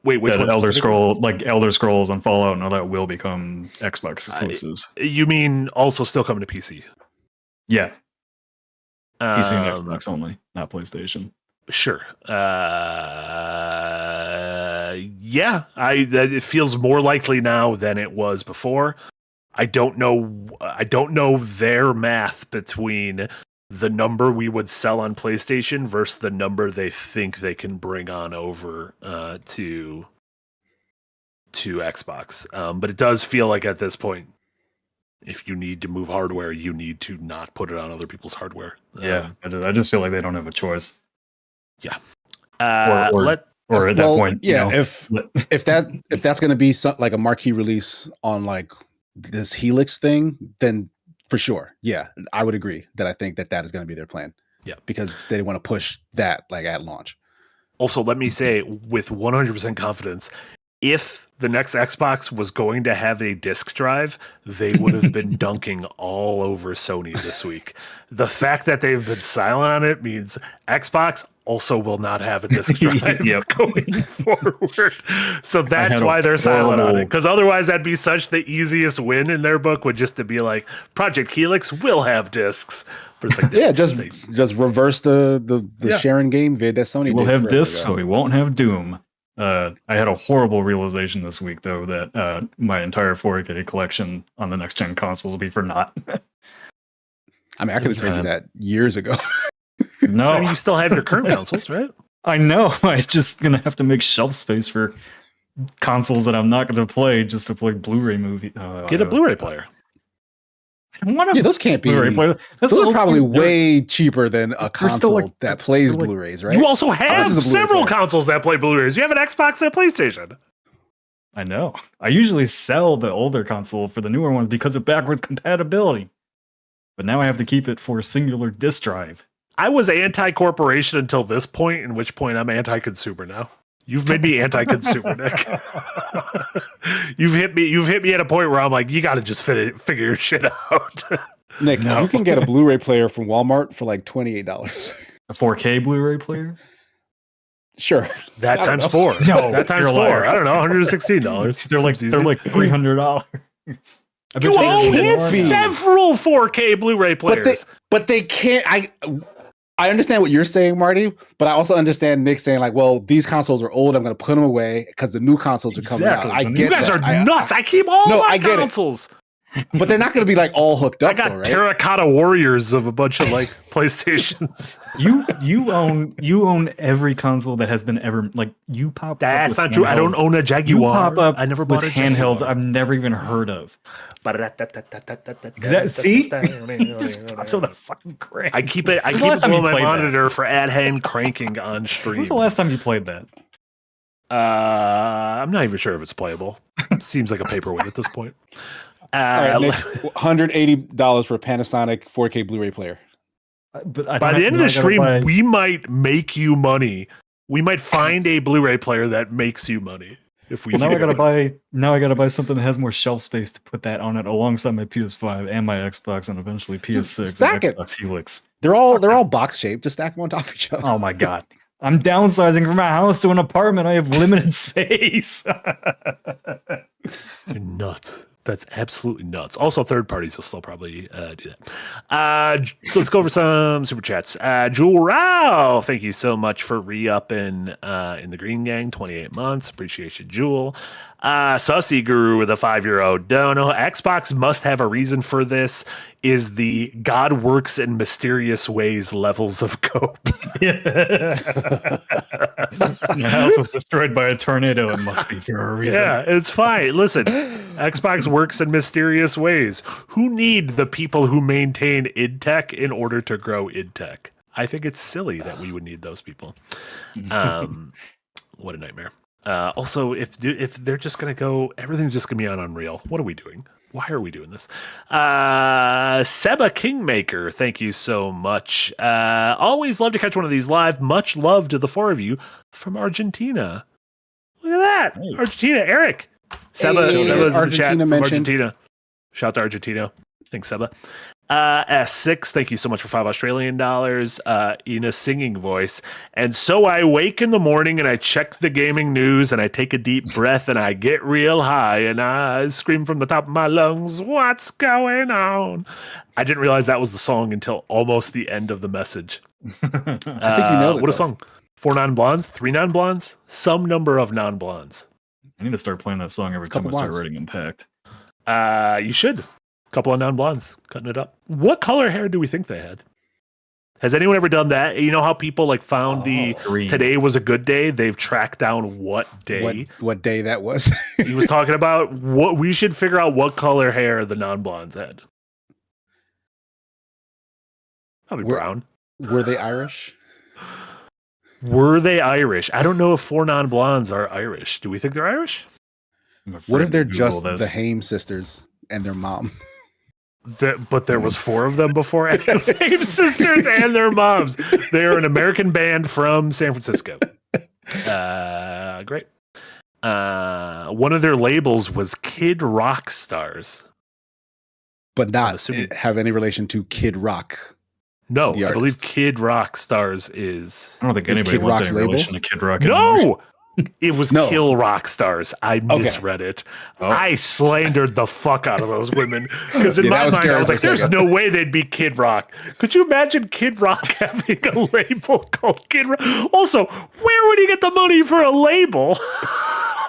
Wait, which one? Elder Scrolls and Fallout and all that will become Xbox exclusives. You mean also still coming to PC? Yeah. PC and Xbox only, not PlayStation. Sure. Yeah, it feels more likely now than it was before. I don't know their math between the number we would sell on PlayStation versus the number they think they can bring on over to Xbox. But it does feel like at this point, if you need to move hardware, you need to not put it on other people's hardware. Yeah, I just feel like they don't have a choice. Yeah. Or at that point, yeah. If that's going to be like a marquee release on like this Helix thing, then for sure, yeah, I would agree that I think that is going to be their plan. Yeah, because they want to push that like at launch. Also, let me say with 100% confidence, if the next Xbox was going to have a disk drive, they would have been dunking all over Sony this week. The fact that they've been silent on it means Xbox also will not have a disk drive going forward. So that's why they're silent on it. Because otherwise that'd be such the easiest win in their book, would just to be like, Project Helix will have discs. But it's like, just reverse the sharing game vid that Sony will have discs, so we won't have Doom. I had a horrible realization this week, though, that my entire 4K collection on the next gen consoles will be for naught. I mean, I could have told you that years ago. No, I mean, you still have your current consoles, right? I know. I'm just gonna have to make shelf space for consoles that I'm not going to play just to play Blu-ray movie. Get a Blu-ray player. I don't want to. Yeah, those can't be. Those are probably way cheaper than a console that plays Blu-rays, right? You also have several consoles that play Blu-rays. You have an Xbox and a PlayStation. I know. I usually sell the older console for the newer ones because of backwards compatibility. But now I have to keep it for a singular disk drive. I was anti-corporation until this point, in which point I'm anti-consumer now. You've made me anti-consumer, Nick. You've hit me at a point where I'm like, you got to just figure your shit out. Nick, you can get a Blu-ray player from Walmart for like $28. A 4K Blu-ray player? Sure. That times 4. No, that times 4. I don't know, $116. They're like $300. You own several 4K Blu-ray players. But they can't. I understand what you're saying, Marty, but I also understand Nick saying like, well, these consoles are old. I'm going to put them away because the new consoles are coming out. I get you guys are nuts. I keep all my consoles. But they're not going to be like all hooked up. I got terracotta warriors of a bunch of like PlayStations. You own every console that has been ever like you pop. That's not true. I don't own a Jaguar. You pop up. I never bought a handhelds. Jaguar. I've never even heard of. See, just pops on the fucking crank. I keep it on my monitor for ad hand cranking on stream. When's the last time you played that? I'm not even sure if it's playable. Seems like a paperweight at this point. All right, Nick, $180 for a Panasonic 4K Blu-ray player. But by the end of the stream, we might make you money. We might find a Blu-ray player that makes you money. If we now I gotta buy something that has more shelf space to put that on it alongside my PS5 and my Xbox and eventually PS6 and Xbox Helix. They're all box shaped. Just stack them on top of each other. Oh my god. I'm downsizing from my house to an apartment. I have limited space. You're nuts. That's absolutely nuts. Also, third parties will still probably do that. Let's go over some super chats. Jewel Rao, thank you so much for re-upping in the Green Gang, 28 months. Appreciate you, Jewel. Sussy Guru with a €5 dono. Xbox must have a reason for this. Is the God works in mysterious ways levels of cope. My house was destroyed by a tornado. It must be for a reason. Yeah, it's fine. Listen, Xbox works in mysterious ways. Who need the people who maintain id Tech in order to grow id Tech? I think it's silly that we would need those people. What a nightmare. Also, if they're just going to go, everything's just going to be on Unreal. What are we doing? Why are we doing this? Seba Kingmaker, thank you so much. Always love to catch one of these live. Much love to the four of you from Argentina. Look at that. Hey. Argentina, Eric. Seba, Seba's in the chat from Argentina. Shout out to Argentina. Thanks, Seba. S6, thank you so much for $5 in a singing voice. And so I wake in the morning and I check the gaming news and I take a deep breath and I get real high and I scream from the top of my lungs, what's going on? I didn't realize that was the song until almost the end of the message. I think you know what a song. 4 non-blondes, 3 non-blondes, some number of non-blondes. I need to start playing that song every time I start writing Impact. You should. Couple of non-blondes cutting it up. What color hair do we think they had? Has anyone ever done that? You know how people like found green. Today was a good day? They've tracked down what day. What day that was. He was talking about what we should figure out what color hair the non-blondes had. Probably brown. Were they Irish? Were they Irish? I don't know if 4 non-blondes are Irish. Do we think they're Irish? What if they're just the Haim sisters and their mom? But there was 4 of them before. The Haim sisters and their moms. They're an American band from San Francisco. Great. One of their labels was Kid Rock Stars. But not have any relation to Kid Rock. No, I believe Kid Rock Stars is... I don't think anybody wants any relation to Kid Rock. No! It was Kill Rock Stars. I misread it. Oh. I slandered the fuck out of those women. Because in my mind, I was like, there's no way they'd be Kid Rock. Could you imagine Kid Rock having a label called Kid Rock? Also, where would he get the money for a label?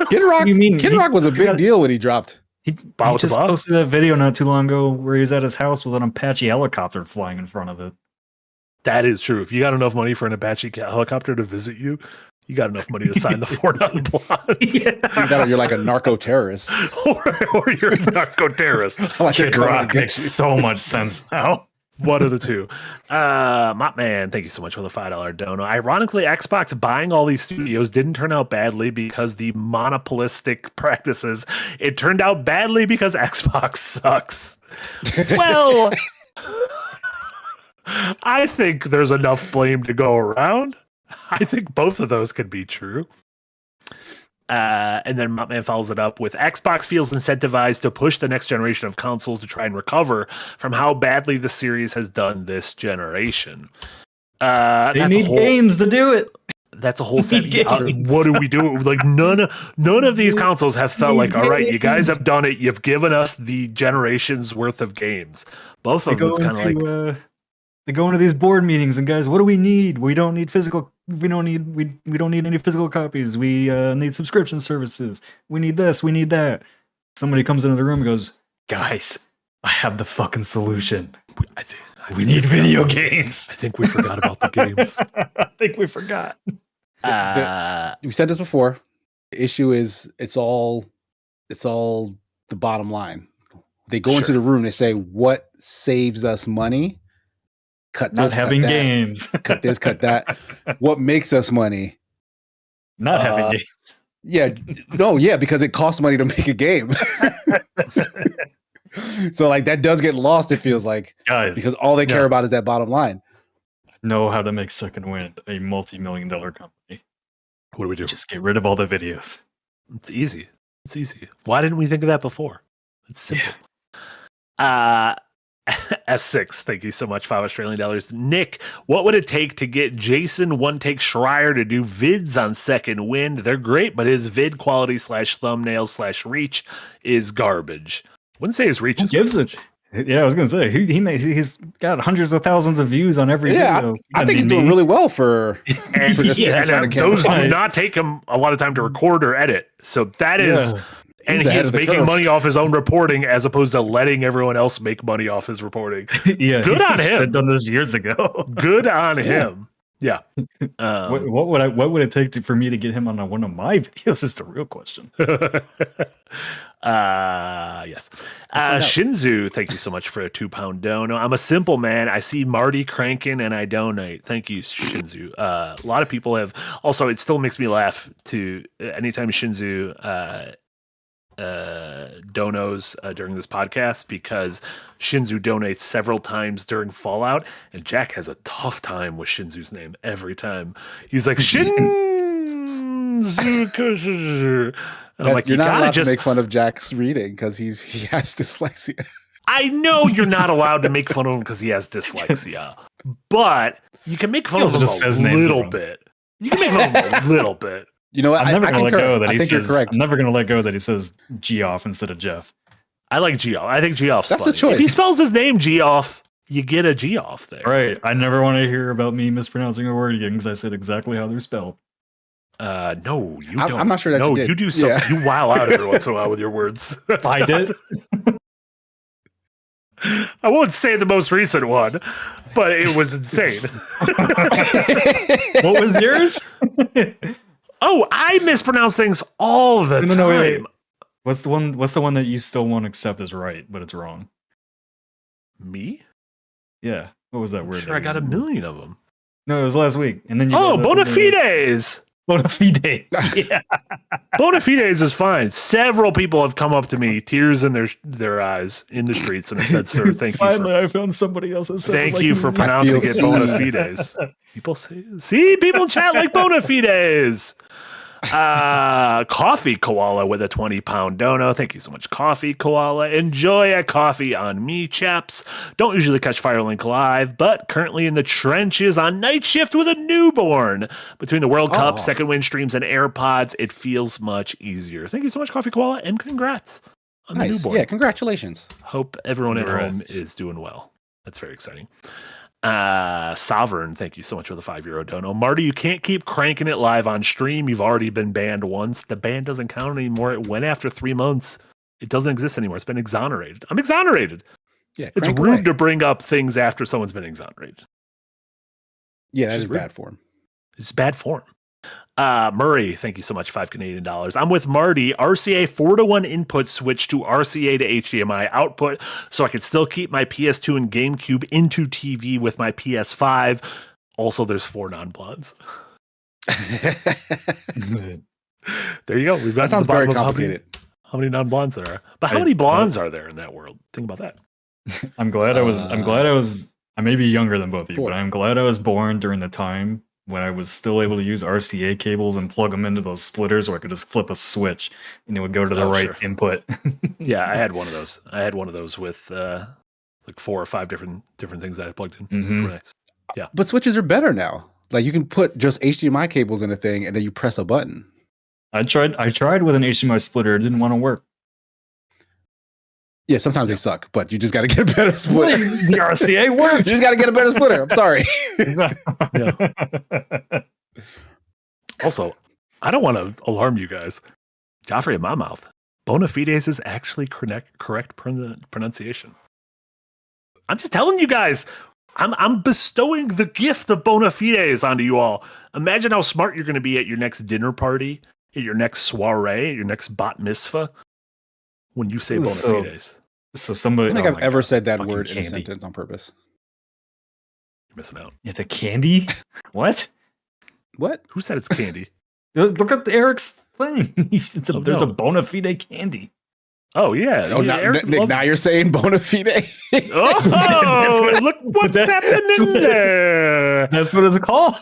Kid Rock was a big deal when he dropped. He just posted that video not too long ago where he was at his house with an Apache helicopter flying in front of it. That is true. If you got enough money for an Apache helicopter to visit you, you got enough money to sign the 4 non-blondes. Yeah. You're like a narco-terrorist. or you're a narco-terrorist. Like Kid Rock makes so much sense now. One of the two. Mopman, thank you so much for the $5 dono. Ironically, Xbox buying all these studios didn't turn out badly because the monopolistic practices. It turned out badly because Xbox sucks. Well, I think there's enough blame to go around. I think both of those could be true. And then Mopman follows it up with Xbox feels incentivized to push the next generation of consoles to try and recover from how badly the series has done this generation. They need games to do it. That's a whole set. What do we do? Like none of these consoles have felt like, all right, you guys have done it. You've given us the generation's worth of games. Both of them, it's kind of like they go into these board meetings and guys, what do we need? We don't need physical. We don't need any physical copies. We need subscription services. We need this. We need that. Somebody comes into the room and goes, guys, I have the fucking solution. We need video games. I think we forgot about the games. I think we forgot. We said this before. The issue is it's all the bottom line. They go into the room. They say, what saves us money? Cut not this, having cut that. Games. Cut this, cut that. What makes us money? Not having games. Yeah, because it costs money to make a game. So like that does get lost, it feels like. Guys, because all they care about is that bottom line. Know how to make Second Wind a multi-million-dollar company. What do we do? Just get rid of all the videos. It's easy. Why didn't we think of that before? It's simple. S6, thank you so much. $5 Nick, what would it take to get Jason One Take Schreier to do vids on Second Wind? They're great, but his vid quality / thumbnails / reach is garbage. Wouldn't say his reach is gives it. Yeah, I was gonna say he's got hundreds of thousands of views on every video. I think he's doing really well for those do not take him a lot of time to record or edit. So that is. And he's making money off his own reporting as opposed to letting everyone else make money off his reporting. Yeah, good on him. I've done this years ago. Good on him. Yeah. What would it take for me to get him on one of my videos? Is the real question. Yes. Shinzu, thank you so much for a £2 dono. I'm a simple man. I see Marty cranking and I donate. Thank you, Shinzu. A lot of people have. Also, it still makes me laugh to anytime Shinzu donos during this podcast, because Shinzu donates several times during Fallout, and Jack has a tough time with Shinzu's name every time. He's like Shinzu. And I'm like, you're you not gotta allowed just to make fun of Jack's reading because he has dyslexia. I know you're not allowed to make fun of him because he has dyslexia, but you can make fun of him just a little bit. You can make fun of him a little bit. You know what? I'm never gonna let go that I he think says. you're correct. I'm never gonna let go that he says Geoff instead of Jeff. I like Geoff. I think Geoff's That's funny. the choice. If he spells his name Geoff, you get a Geoff there. Right. I never want to hear about me mispronouncing a word again because I said exactly how they're spelled. No, you don't. I'm not sure that no, you did. You do so. Yeah. You wow out every once in a while with your words. I did. I won't say the most recent one, but it was insane. What was yours? Oh, I mispronounce things all the time. No, wait. What's the one that you still won't accept as right, but it's wrong? Me? Yeah. What was that word? Sure, I got a million of them. No, it was last week. And then you bona fides. Bona fide. Yeah. Bona fides is fine. Several people have come up to me, tears in their eyes, in the streets, and have said, "Sir, thank you." Finally, I found somebody else that says Thank it like you me. for pronouncing it bona seen. fides. People say, "See, people chat like bona fides." Coffee Koala with a £20 dono. Thank you so much, Coffee Koala. Enjoy a coffee on me, chaps. Don't usually catch Firelink live, but currently in the trenches on night shift with a newborn. Between the World Cup, Second Wind streams, and AirPods, it feels much easier. Thank you so much, Coffee Koala, and congrats on the newborn. Yeah, congratulations. Hope everyone at home is doing well. That's very exciting. Sovereign, thank you so much for the €5 dono. Marty, you can't keep cranking it live on stream. You've already been banned once. The ban doesn't count anymore. It went after 3 months. It doesn't exist anymore. It's been exonerated. I'm exonerated. Yeah, it's rude to bring up things after someone's been exonerated. Yeah, that is bad form. It's bad form. Murray, thank you so much, $5 Canadian. I'm with Marty. RCA 4-to-1 input switch to RCA to HDMI output, so I could still keep my PS2 and GameCube into TV with my PS5. Also, there's 4 non-blondes. There you go. We've got that sounds very complicated. How many non-blondes there are, but how many blondes are there in that world? Think about that. I'm glad I was. I may be younger than both of you, but I'm glad I was born during the time when I was still able to use RCA cables and plug them into those splitters where I could just flip a switch and it would go to the right input. Yeah, I had one of those. I had one of those with like 4 or 5 different things that I plugged in. Mm-hmm. Nice. Yeah. But switches are better now. Like you can put just HDMI cables in a thing and then you press a button. I tried with an HDMI splitter. It didn't want to work. Yeah, sometimes they suck, but you just got to get a better splitter. The RCA works. You just got to get a better splitter. I'm sorry. Also, I don't want to alarm you guys. Joffrey in my mouth. Bona fides is actually correct pronunciation. I'm just telling you guys. I'm bestowing the gift of bona fides onto you all. Imagine how smart you're going to be at your next dinner party, at your next soiree, at your next bat mitzvah, when you say bona fides. So somebody. I don't think I've ever said that word candy. in a sentence on purpose. You're missing out. It's a candy? What? What? Who said it's candy? Look at Eric's thing. There's a bona fide candy. Oh, yeah. Oh, Nick, now you're saying bona fide? Oh, look what's happening there. That's what it's called.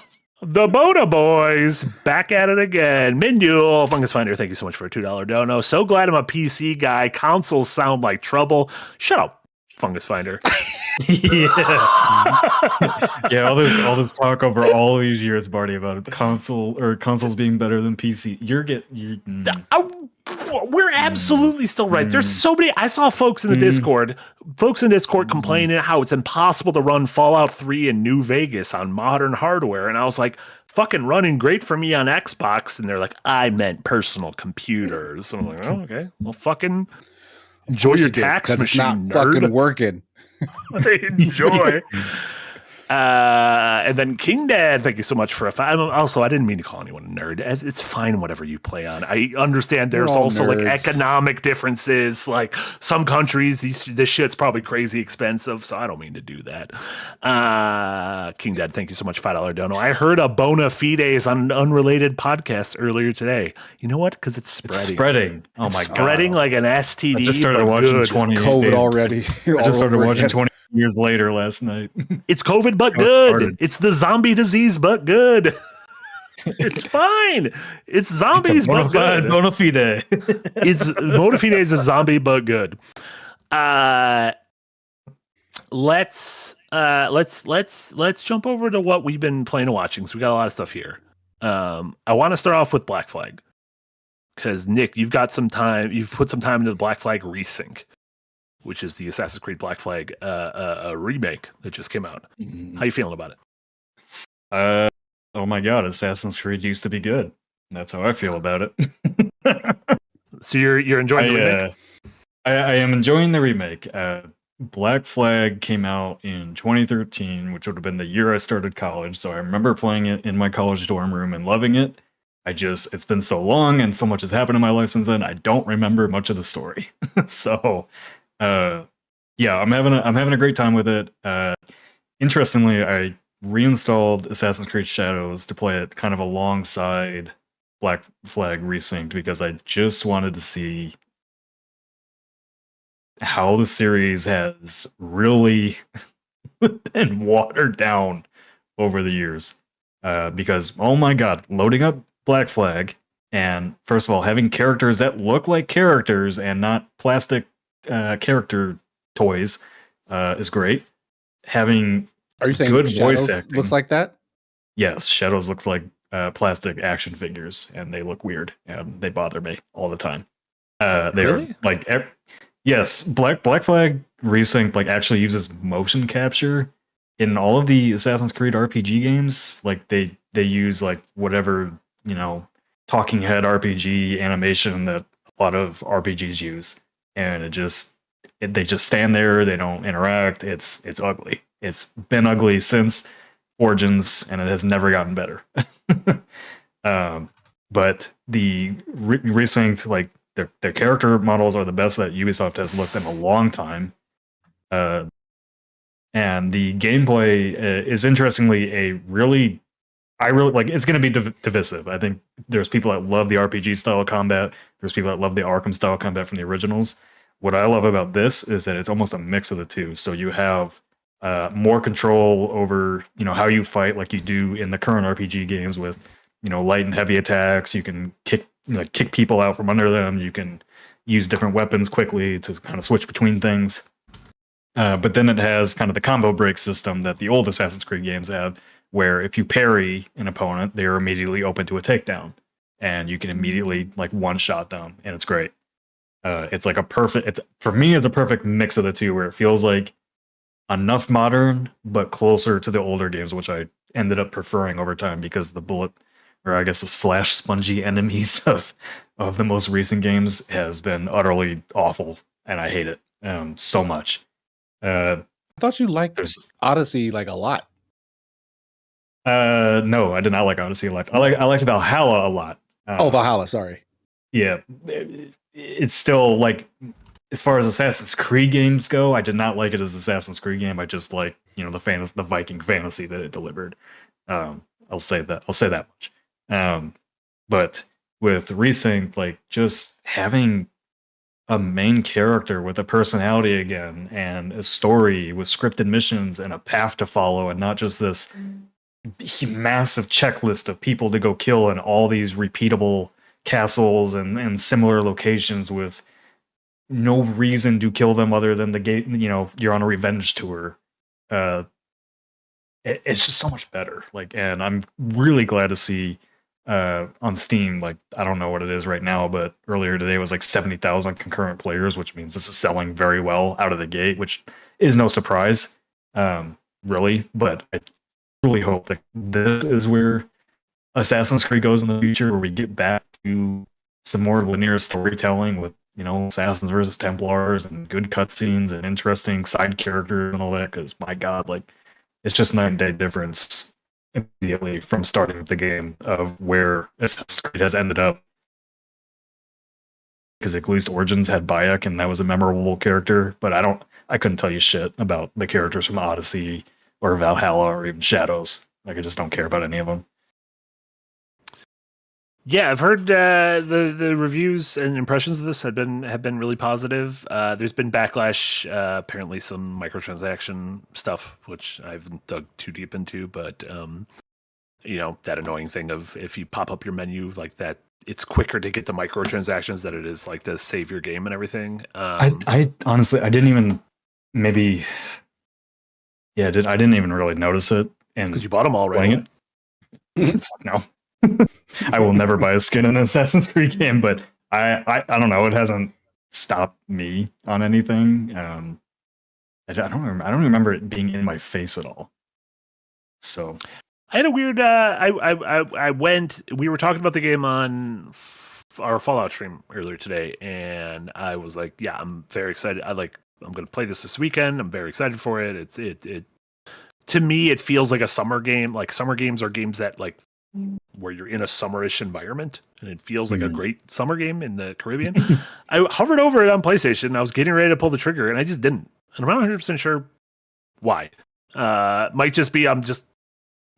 The Bona Boys, back at it again. Mendule, Fungus Finder, thank you so much for a $2 dono. So glad I'm a PC guy. Consoles sound like trouble. Shut up, Fungus Finder. Yeah, all this talk over all these years, Marty, about consoles being better than PC. We're absolutely still right. There's so many. I saw folks in the Discord complaining how it's impossible to run Fallout 3 in New Vegas on modern hardware. And I was like, fucking running great for me on Xbox. And they're like, I meant personal computers. And I'm like, oh, okay. Well, fucking enjoy your tax machine, it's not nerd. fucking working. Enjoy. And then King Dad, thank you so much for also, I didn't mean to call anyone a nerd. It's fine, whatever you play on. I understand there's all also like nerds. economic differences. Like some countries, this shit's probably crazy expensive, so I don't mean to do that. King Dad, thank you so much, $5 dono. I heard a bona fides on an unrelated podcast earlier today. You know what? Because it's spreading. It's spreading. Oh my god. Spreading like an STD. I just started watching good. 20 COVID days. already. I just started All over watching again. 20 years later last night. It's COVID, but Just good. started. It's the zombie disease, but good. It's fine. It's zombies, but good. Bona fide. It's bona fide is a zombie, but good. Let's jump over to what we've been playing and watching. So we got a lot of stuff here. I want to start off with Black Flag because Nick, you've got some time. You've put some time into the Black Flag Resync, which is the Assassin's Creed Black Flag a remake that just came out. How you feeling about it? Oh my god, Assassin's Creed used to be good. That's how I feel about it. So you're enjoying the remake? I am enjoying the remake. Black Flag came out in 2013, which would have been the year I started college. So I remember playing it in my college dorm room and loving it. It's been so long and so much has happened in my life since then. I don't remember much of the story. So, yeah, I'm having a great time with it. Interestingly, I reinstalled Assassin's Creed Shadows to play it kind of alongside Black Flag Resynced because I just wanted to see how the series has really been watered down over the years. Because, oh my god, loading up Black Flag, and first of all, having characters that look like characters and not plastic character toys is great. Having Are you saying good voice Shadows acting looks like that? Yes, Shadows look like plastic action figures, and they look weird, and they bother me all the time. They're Really? like, yes, Black Flag Resync like actually uses motion capture in all of the Assassin's Creed RPG games. Like they use like whatever talking head RPG animation that a lot of RPGs use, and they just stand there. They don't interact. It's ugly. It's been ugly since Origins, and it has never gotten better. But the resynced, like their character models are the best that Ubisoft has looked in a long time. And the gameplay is interestingly I really like. It's going to be divisive. I think there's people that love the RPG style combat. There's people that love the Arkham style combat from the originals. What I love about this is that it's almost a mix of the two. So you have more control over how you fight, like you do in the current RPG games with light and heavy attacks. You can kick people out from under them. You can use different weapons quickly to kind of switch between things. But then it has kind of the combo break system that the old Assassin's Creed games have, where if you parry an opponent, they're immediately open to a takedown, and you can immediately like one-shot them, and it's great. It's like for me, it's a perfect mix of the two, where it feels like enough modern, but closer to the older games, which I ended up preferring over time because the bullet, or I guess the slash spongy enemies of the most recent games has been utterly awful, and I hate it so much. I thought you liked Odyssey like a lot. No, I did not like Odyssey a lot. I liked Valhalla a lot. Valhalla, sorry. Yeah, it's still like, as far as Assassin's Creed games go, I did not like it as Assassin's Creed game. I just like the Viking fantasy that it delivered. I'll say that much. But with Resync, like just having a main character with a personality again, and a story with scripted missions and a path to follow, and not just this massive checklist of people to go kill in all these repeatable castles and similar locations with no reason to kill them other than the gate. You're on a revenge tour. It's just so much better. Like, and I'm really glad to see on Steam, like, I don't know what it is right now, but earlier today was like 70,000 concurrent players, which means this is selling very well out of the gate, which is no surprise, really. But I really hope that this is where Assassin's Creed goes in the future, where we get back to some more linear storytelling with Assassins versus Templars and good cutscenes and interesting side characters and all that. Because my God, like it's just night and day difference immediately from starting the game of where Assassin's Creed has ended up. Because at least Origins had Bayek, and that was a memorable character, but I couldn't tell you shit about the characters from Odyssey or Valhalla or even Shadows. Like, I just don't care about any of them. Yeah, I've heard the reviews and impressions of this have been really positive. There's been backlash, apparently some microtransaction stuff, which I haven't dug too deep into, but that annoying thing of if you pop up your menu like that, it's quicker to get the microtransactions than it is like to save your game and everything. I honestly, I didn't even maybe. Yeah, I didn't even really notice it, and because you bought them all, right? No. I will never buy a skin in an Assassin's Creed game, but I don't know. It hasn't stopped me on anything. I don't remember it being in my face at all. So I had a weird. We were talking about the game on our Fallout stream earlier today, and I was like, "Yeah, I'm very excited. I'm going to play this weekend. I'm very excited for it. It to me, it feels like a summer game. Like summer games are games that like where you're in a summerish environment, and it feels like a great summer game in the Caribbean." I hovered over it on PlayStation, and I was getting ready to pull the trigger, and I just didn't. And I'm not 100% sure why. Might just be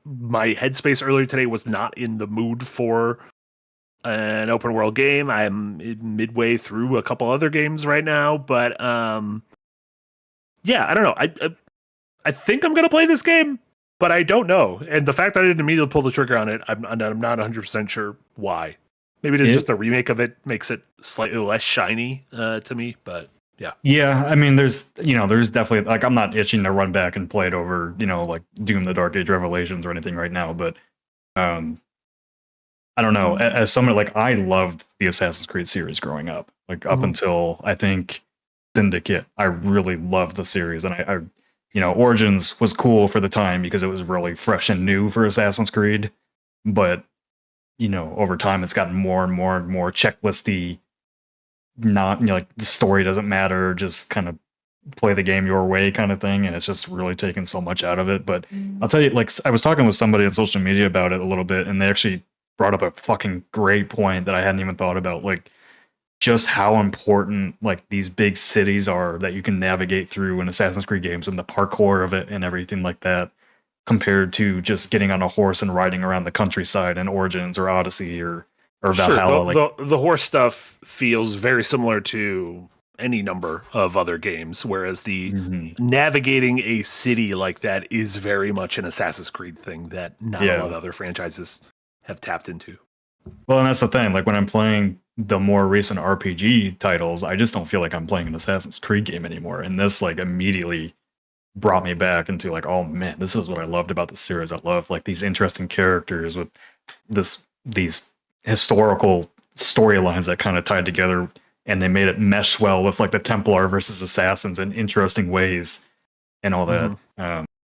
my headspace earlier today was not in the mood for an open world game. I'm midway through a couple other games right now, but yeah, I don't know. I think I'm gonna play this game, but I don't know. And the fact that I didn't immediately pull the trigger on it, I'm not 100% sure why. Maybe it is just a remake of it makes it slightly less shiny to me, but yeah. Yeah, I mean, there's definitely, like, I'm not itching to run back and play it over, like Doom: The Dark Age Revelations or anything right now, but I don't know. As someone, like, I loved the Assassin's Creed series growing up, like up until I think Syndicate. I really loved the series, and I Origins was cool for the time because it was really fresh and new for Assassin's Creed, but over time it's gotten more and more and more checklisty. Not like the story doesn't matter, just kind of play the game your way kind of thing, and it's just really taken so much out of it. But I'll tell you, like, I was talking with somebody on social media about it a little bit, and they actually brought up a fucking great point that I hadn't even thought about, like just how important like these big cities are that you can navigate through in Assassin's Creed games, and the parkour of it and everything like that, compared to just getting on a horse and riding around the countryside in Origins or Odyssey or Valhalla. Sure, the horse stuff feels very similar to any number of other games, whereas the navigating a city like that is very much an Assassin's Creed thing that not a lot of other franchises have tapped into. Well, and that's the thing. Like when I'm playing the more recent RPG titles, I just don't feel like I'm playing an Assassin's Creed game anymore. And this like immediately brought me back into like, oh man, this is what I loved about the series. I love like these interesting characters with these historical storylines that kind of tied together, and they made it mesh well with like the Templar versus Assassins in interesting ways and all that.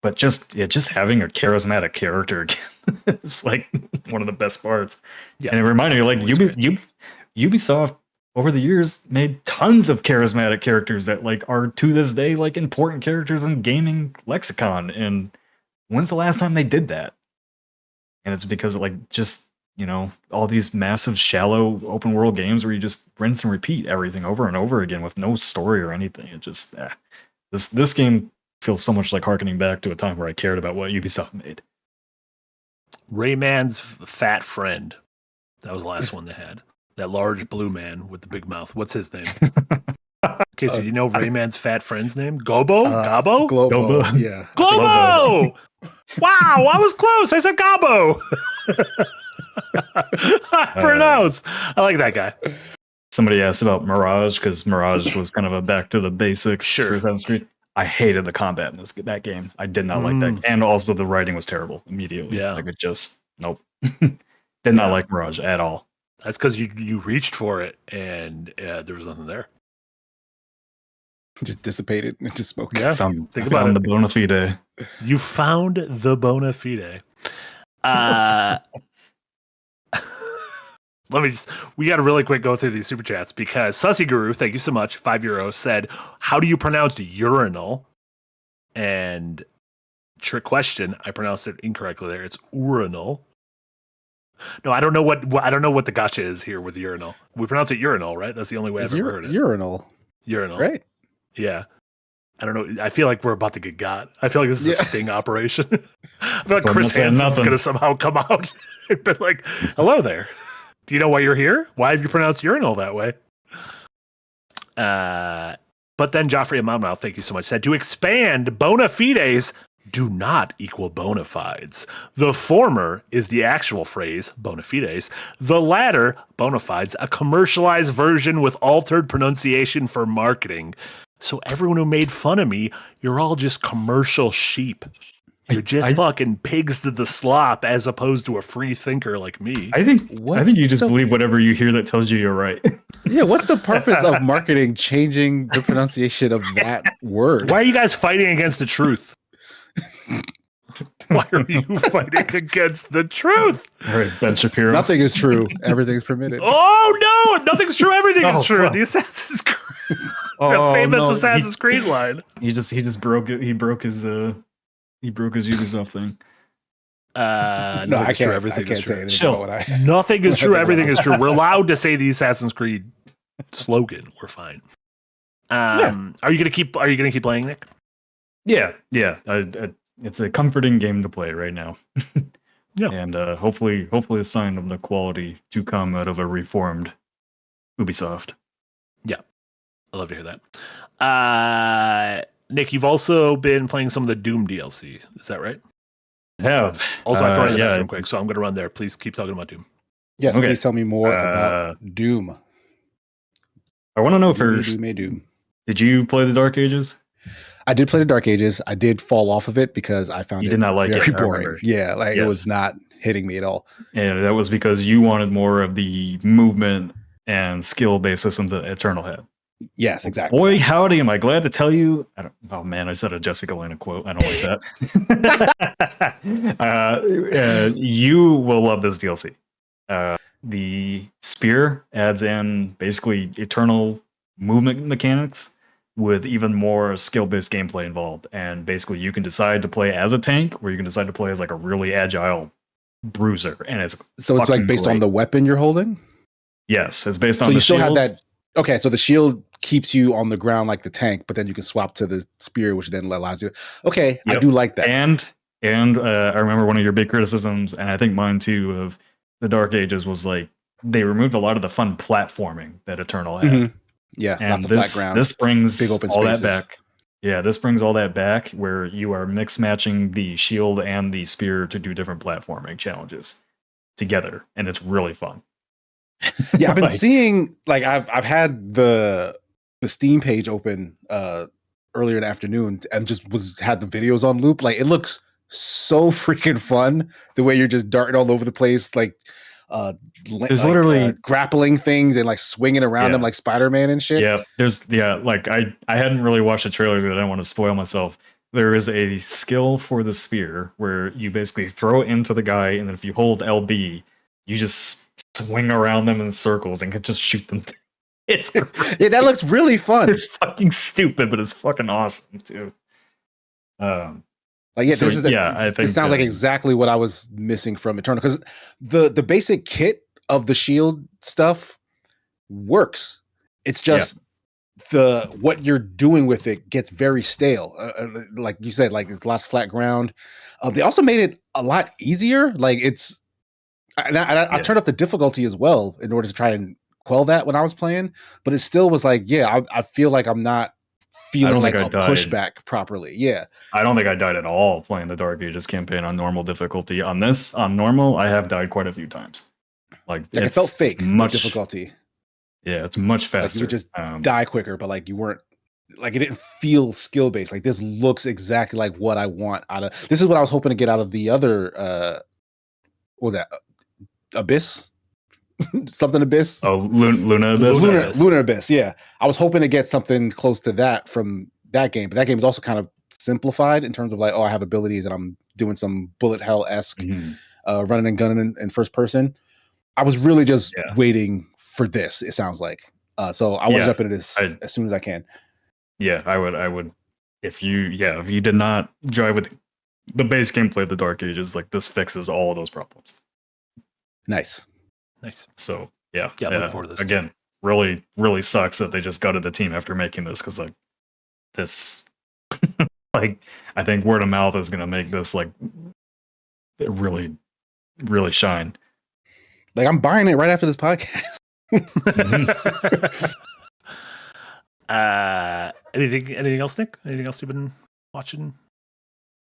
But just having a charismatic character again is like one of the best parts. Yeah. And it reminded me, like, Ubisoft over the years made tons of charismatic characters that like are to this day like important characters in gaming lexicon. And when's the last time they did that? And it's because of like just all these massive shallow open world games where you just rinse and repeat everything over and over again with no story or anything. It just this game feels so much like harkening back to a time where I cared about what Ubisoft made. Rayman's fat friend. That was the last one they had. That large blue man with the big mouth. What's his name? Okay, so you know Rayman's fat friend's name? Gobo? Gabo? Globo. Yeah. Globo! Wow, I was close. I said Gabo. Pronounce. I like that guy. Somebody asked about Mirage because Mirage was kind of a back to the basics for Assassin's Creed. I hated the combat in that game. I did not like that, and also the writing was terrible immediately. Yeah, like it just nope. Did not like Mirage at all. That's because you reached for it and there was nothing there. Just dissipated into smoke. Yeah, think about the bona fide. You found the bona fide. We got to really quick go through these super chats because Sussy Guru, thank you so much, €5, said, how do you pronounce urinal? And Trick question. I pronounced it incorrectly there. It's urinal. No, I don't know what the gotcha is here with urinal. We pronounce it urinal, right? That's the only way I've ever heard it. Urinal. Urinal. Great. Yeah. I don't know. I feel like we're about to get got. I feel like this is a sting operation. I feel like Chris Hansen's going to somehow come out and be like, hello there. Do you know why you're here? Why have you pronounced urinal that way? But then Joffrey and Monmouth, thank you so much, said to expand bona fides do not equal bona fides. The former is the actual phrase, bona fides. The latter, bona fides, a commercialized version with altered pronunciation for marketing. So everyone who made fun of me, you're all just commercial sheep. You're just fucking pigs to the slop as opposed to a free thinker like me. I think you just believe whatever you hear that tells you you're right. Yeah, what's the purpose of marketing changing the pronunciation of that word? Why are you guys fighting against the truth? Why are you fighting against the truth? All right, Ben Shapiro. Nothing is true. Everything's permitted. Oh no, nothing's true. Everything is true. Fuck. The Assassin's Creed, the famous Assassin's Creed line. He just broke it. He broke his Ubisoft thing. No, I can't. Everything is true. Nothing is true. Everything is true. We're allowed to say the Assassin's Creed slogan. We're fine. Are you gonna keep playing, Nick? Yeah. It's a comforting game to play right now. Yeah, and hopefully a sign of the quality to come out of a reformed Ubisoft. Yeah, I love to hear that. Nick, you've also been playing some of the Doom DLC. Is that right? I have. Also, I have to run this real quick, so I'm going to run there. Please keep talking about Doom. Yes, okay. Please tell me more about Doom. I want to know first. Doom. Did you play the Dark Ages? I did play the Dark Ages. I did fall off of it because I found did not like very boring. Yeah, it was not hitting me at all. And that was because you wanted more of the movement and skill-based systems that Eternal had. Yes, exactly. Boy, howdy, am I glad to tell you. I said a Jessica Lange quote. I don't like that. You will love this DLC. The spear adds in basically eternal movement mechanics with even more skill-based gameplay involved. And basically you can decide to play as a tank or you can decide to play as like a really agile bruiser. And it's like based on the weapon you're holding? Yes, it's based on the shield. So you still have that. Okay, so the shield keeps you on the ground like the tank, but then you can swap to the spear, which then allows you. Okay, yep. I do like that. And I remember one of your big criticisms, and I think mine too, of the Dark Ages was like they removed a lot of the fun platforming that Eternal had. Mm-hmm. Yeah, and lots of flat ground. This brings big open all spaces. That back. Yeah, this brings all that back, where you are mix matching the shield and the spear to do different platforming challenges together, and it's really fun. Yeah, I've been seeing I've had the Steam page open earlier in the afternoon and just had the videos on loop. Like it looks so freaking fun the way you're just darting all over the place, there's literally grappling things and like swinging around them like Spider-Man and shit. Yeah, I hadn't really watched the trailers because I didn't want to spoil myself. There is a skill for the spear where you basically throw it into the guy, and then if you hold LB, you just swing around them in circles and can just shoot them. It's great. Yeah, that looks really fun. It's fucking stupid, but it's fucking awesome too. I think it sounds like exactly what I was missing from Eternal, because the basic kit of the shield stuff works. It's just what you're doing with it gets very stale. Like you said, like it's lots of flat ground. They also made it a lot easier. Like I turned up the difficulty as well in order to try and quell that when I was playing, but it still was like, I feel like I'm not feeling like a pushback properly. Yeah. I don't think I died at all playing the Dark Ages campaign on normal difficulty. On normal, I have died quite a few times. Like it felt fake, much difficulty. Yeah, it's much faster. Like you would just die quicker, but like you weren't, like it didn't feel skill based. Like this looks exactly like what I want out of. This is what I was hoping to get out of the other. What was that? Abyss? Something Abyss? Oh, Luna Abyss. Lunar Abyss. Yeah, I was hoping to get something close to that from that game, but that game is also kind of simplified in terms of like, I have abilities and I'm doing some bullet hell-esque running and gunning in first person. I was really just waiting for this. It sounds like so. I want to jump into this as soon as I can. Yeah, I would. If you did not drive with the base gameplay of the Dark Ages, like this fixes all of those problems. Nice. So yeah, looking forward to this. Again, really, really sucks that they just gutted the team after making this because like this, like I think word of mouth is gonna make this like really, really shine. Like I'm buying it right after this podcast. Anything else, Nick? Anything else you've been watching?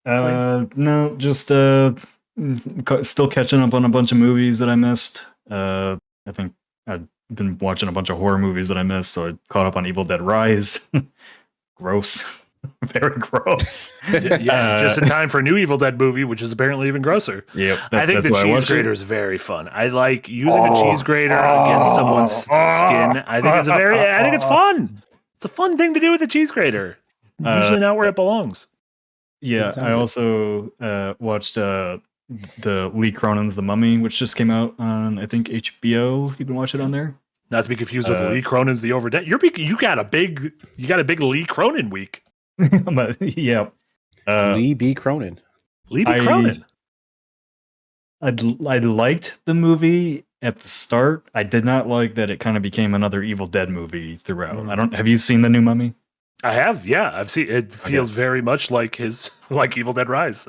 No, just still catching up on a bunch of movies that I missed. I think I've been watching a bunch of horror movies that I missed, so I caught up on Evil Dead Rise. Gross. Very gross. Just in time for a new Evil Dead movie, which is apparently even grosser. Yep. I think the cheese grater is very fun. I like using a cheese grater against someone's skin. I think it's fun. It's a fun thing to do with a cheese grater. Usually not where it belongs. Yeah, I also watched the Lee Cronin's The Mummy, which just came out on I think HBO. You can watch it on there. Not to be confused with Lee Cronin's The Overdead. You got a big Lee Cronin week. Yeah. Lee B. Cronin. Lee B. Cronin. I liked the movie at the start. I did not like that it kind of became another Evil Dead movie throughout. Have you seen the new Mummy? I have, yeah. I've seen it. Feels very much like Evil Dead Rise.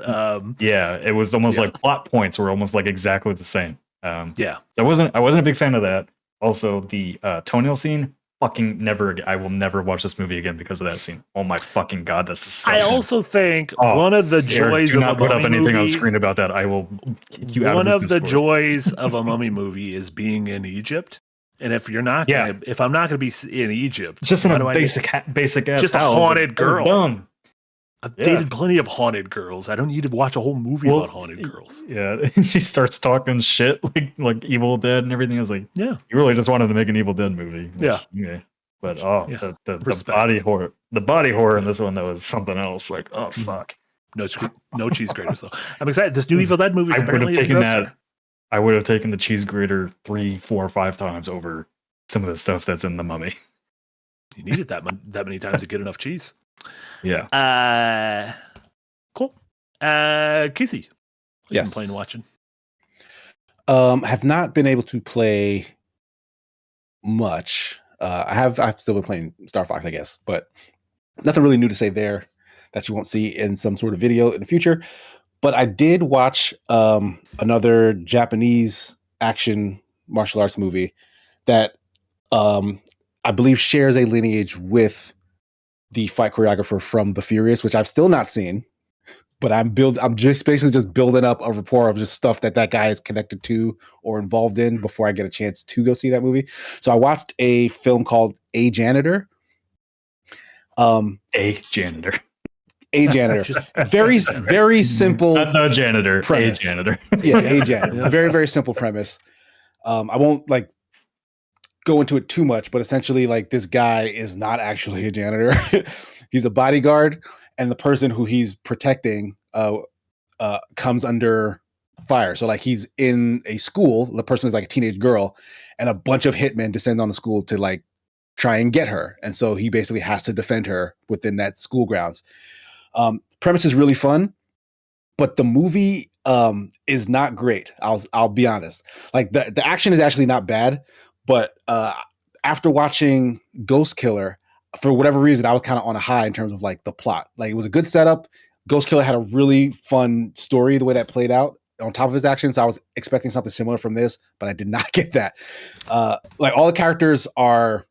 Yeah, it was almost like plot points were almost like exactly the same. Yeah. I wasn't a big fan of that. Also, the toenail scene, fucking never. I will never watch this movie again because of that scene. Oh my fucking god, that's disgusting. I also think one of the joys do of not a put Mummy up anything movie, on screen about that. I will kick you out one of of this the Discord. joys of a Mummy movie is being in Egypt. And if you're not, if I'm not going to be in Egypt, just in a basic ass just house, a haunted girl. Dumb. I've dated plenty of haunted girls. I don't need to watch a whole movie about haunted girls. Yeah, and she starts talking shit like Evil Dead and everything. I was like, yeah, you really just wanted to make an Evil Dead movie. Which, but the body horror in this one that was something else. Like, oh fuck, no cheese graters though. I'm excited. This new Evil Dead movie is apparently I would have taken the cheese grater 3, 4, 5 times over some of the stuff that's in the Mummy. You need it that many times to get enough cheese. Yeah. Cool. Casey, what yes. you been playing, watching? Have not been able to play much. I've still been playing Star Fox, I guess, but nothing really new to say there that you won't see in some sort of video in the future. But I did watch another Japanese action martial arts movie that I believe shares a lineage with the fight choreographer from The Furious, which I've still not seen. But I'm just basically building up a rapport of just stuff that guy is connected to or involved in before I get a chance to go see that movie. So I watched a film called A Janitor. A Janitor. A Janitor. Very, very simple. Not no janitor. Premise. A Janitor. Yeah, A Janitor. Very, very simple premise. I won't go into it too much, but essentially this guy is not actually a janitor. He's a bodyguard, and the person who he's protecting comes under fire. So he's in a school. The person is a teenage girl, and a bunch of hitmen descend on the school to try and get her. And so he basically has to defend her within that school grounds. Premise is really fun, but the movie is not great. I'll be honest. The action is actually not bad, but after watching Ghost Killer, for whatever reason, I was kind of on a high in terms of the plot. It was a good setup. Ghost Killer had a really fun story, the way that played out on top of his action. So I was expecting something similar from this, but I did not get that. All the characters are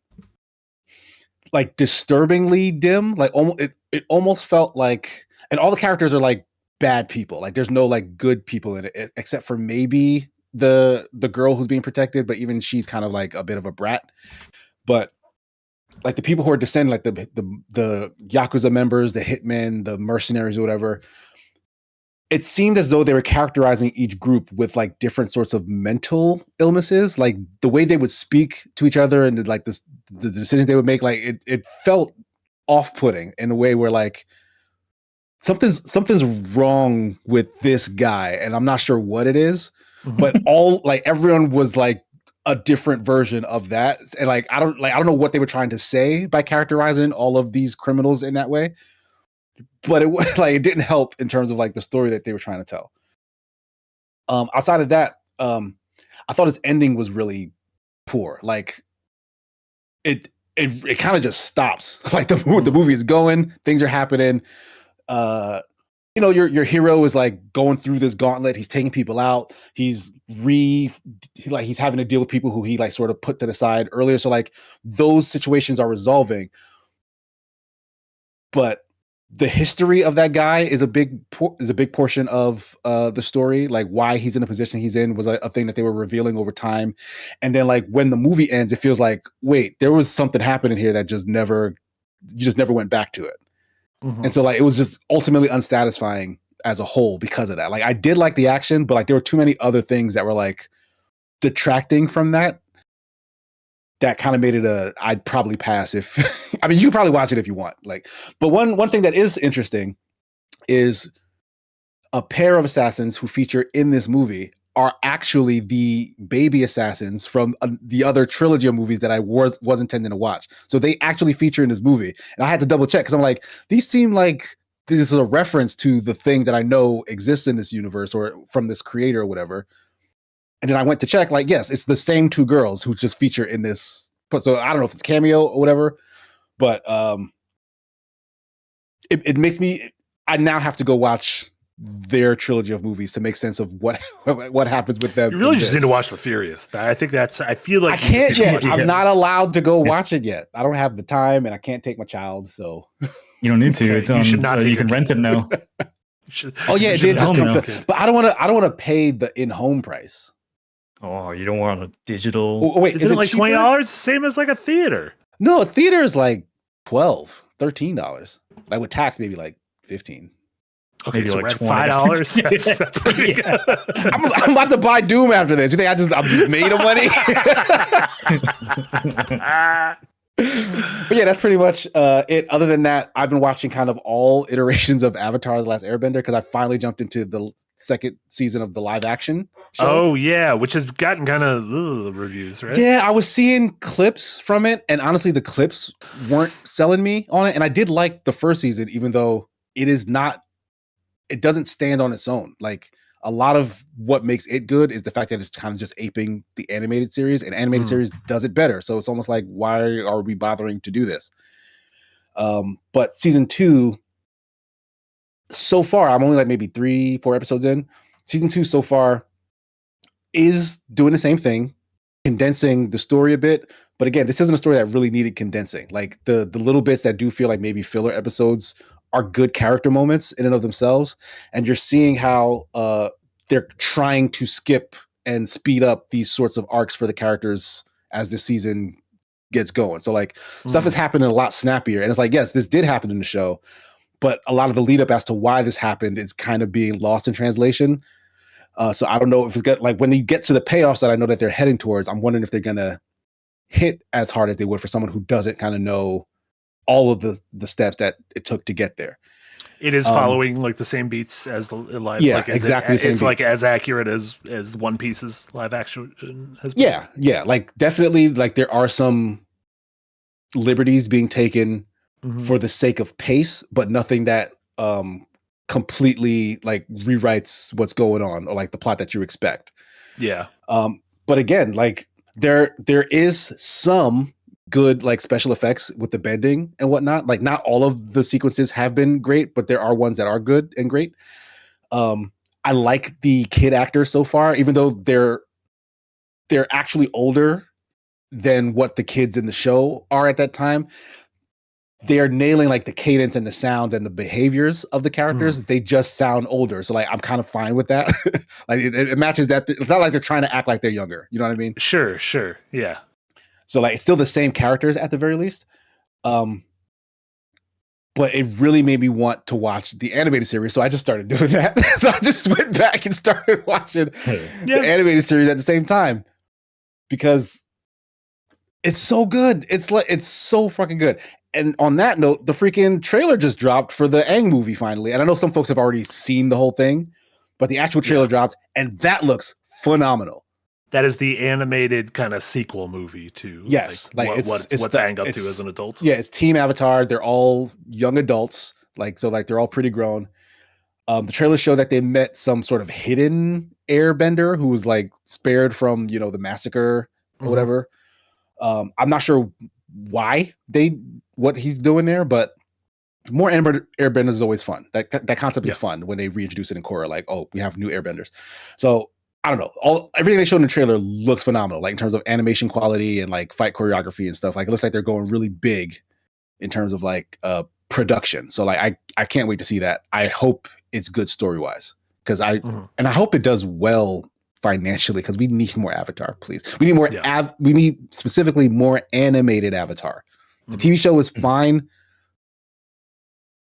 disturbingly dim. It almost felt and all the characters are bad people. There's no good people in it, except for maybe the girl who's being protected, but even she's kind of a bit of a brat. But the people who are descending, the Yakuza members, the hitmen, the mercenaries or whatever, it seemed as though they were characterizing each group with different sorts of mental illnesses. The way they would speak to each other and the decisions they would make, it felt off-putting in a way where something's wrong with this guy, and I'm not sure what it is. But everyone was a different version of that, and I don't know what they were trying to say by characterizing all of these criminals in that way. but it was like it didn't help in terms of like the story that they were trying to tell. Outside of that, I thought his ending was really poor. Like it kind of just stops. Like the movie is going, things are happening. You know, your hero is like going through this gauntlet. He's taking people out. He's having to deal with people who he like sort of put to the side earlier. So like those situations are resolving, but the history of that guy is a big portion of the story. Like why he's in the position he's in was a thing that they were revealing over time. And then like when the movie ends, it feels like, wait, there was something happening here that you just never went back to it. Mm-hmm. And so like it was just ultimately unsatisfying as a whole because of that. Like I did like the action, but like there were too many other things that were like detracting from that. That kind of made it I'd probably pass if I mean you can probably watch it if you want. Like, but one thing that is interesting is a pair of assassins who feature in this movie are actually the baby assassins from the other trilogy of movies that I was intending to watch. So they actually feature in this movie. And I had to double check because I'm like, these seem like this is a reference to the thing that I know exists in this universe or from this creator or whatever. And then I went to check, like, yes, it's the same two girls who just feature in this. So I don't know if it's cameo or whatever, but it makes me, I now have to go watch their trilogy of movies to make sense of what happens with them. You really just need to watch The Furious. I feel like I can't yet. I'm not allowed to go watch it yet. I don't have the time and I can't take my child. So you don't need to. Okay. It's on, you should not. you can rent it now. Oh yeah, it did just come to, but I don't want to pay the in-home price. Oh, you don't want a digital? Oh, wait, isn't it like $20? Same as like a theater. No, a theater is like $12, $13. Like with tax, maybe like $15. Okay, maybe so like $5. $5. I'm about to buy Doom after this. You think I'm just made of money? But yeah, that's pretty much it. Other than that, I've been watching kind of all iterations of Avatar: The Last Airbender because I finally jumped into the second season of the live action show. Oh yeah, which has gotten kind of reviews, right? Yeah, I was seeing clips from it, and honestly, the clips weren't selling me on it. And I did like the first season, even though it doesn't stand on its own. Like a lot of what makes it good is the fact that it's kind of just aping the animated series, and animated series does it better. So it's almost like, why are we bothering to do this? But season 2, so far, I'm only like maybe 3-4 episodes in. Season 2 so far is doing the same thing, condensing the story a bit. But again, this isn't a story that really needed condensing. Like the little bits that do feel like maybe filler episodes are good character moments in and of themselves. And you're seeing how they're trying to skip and speed up these sorts of arcs for the characters as the season gets going. So like stuff is happening a lot snappier. And it's like, yes, this did happen in the show, but a lot of the lead up as to why this happened is kind of being lost in translation. So I don't know if it's got like when you get to the payoffs that I know that they're heading towards, I'm wondering if they're going to hit as hard as they would for someone who doesn't kind of know all of the steps that it took to get there. It is following like the same beats as the live. Yeah, like, exactly. It's the same like beats. as accurate as One Piece's live action has been. Yeah. Like definitely, like there are some liberties being taken for the sake of pace, but nothing that completely like rewrites what's going on or like the plot that you expect. Yeah. But again, like there is some good like special effects with the bending and whatnot. Like not all of the sequences have been great, but there are ones that are good and great. I like the kid actors so far, even though they're actually older than what the kids in the show are at that time. They are nailing like the cadence and the sound and the behaviors of the characters. They just sound older. So like, I'm kind of fine with that. Like it matches that. It's not like they're trying to act like they're younger. You know what I mean? Sure. Yeah. So like, it's still the same characters at the very least. But it really made me want to watch the animated series. So I just started doing that. So I just went back and started watching the animated series at the same time because it's so good. It's so fucking good. And on that note, the freaking trailer just dropped for the Aang movie finally. And I know some folks have already seen the whole thing, but the actual trailer dropped and that looks phenomenal. That is the animated kind of sequel movie to what's Aang up to as an adult. Yeah, it's Team Avatar. They're all young adults. Like they're all pretty grown. The trailer showed that they met some sort of hidden airbender who was like spared from, the massacre or whatever. I'm not sure what he's doing there, but more airbenders is always fun. That concept is fun when they reintroduce it in Korra, like, oh, we have new airbenders. So I don't know. Everything they showed in the trailer looks phenomenal, like in terms of animation quality and like fight choreography and stuff. Like it looks like they're going really big in terms of like production. So like I can't wait to see that. I hope it's good story wise because I hope it does well financially because we need more Avatar, please. We need more. We need specifically more animated Avatar. The TV show is fine.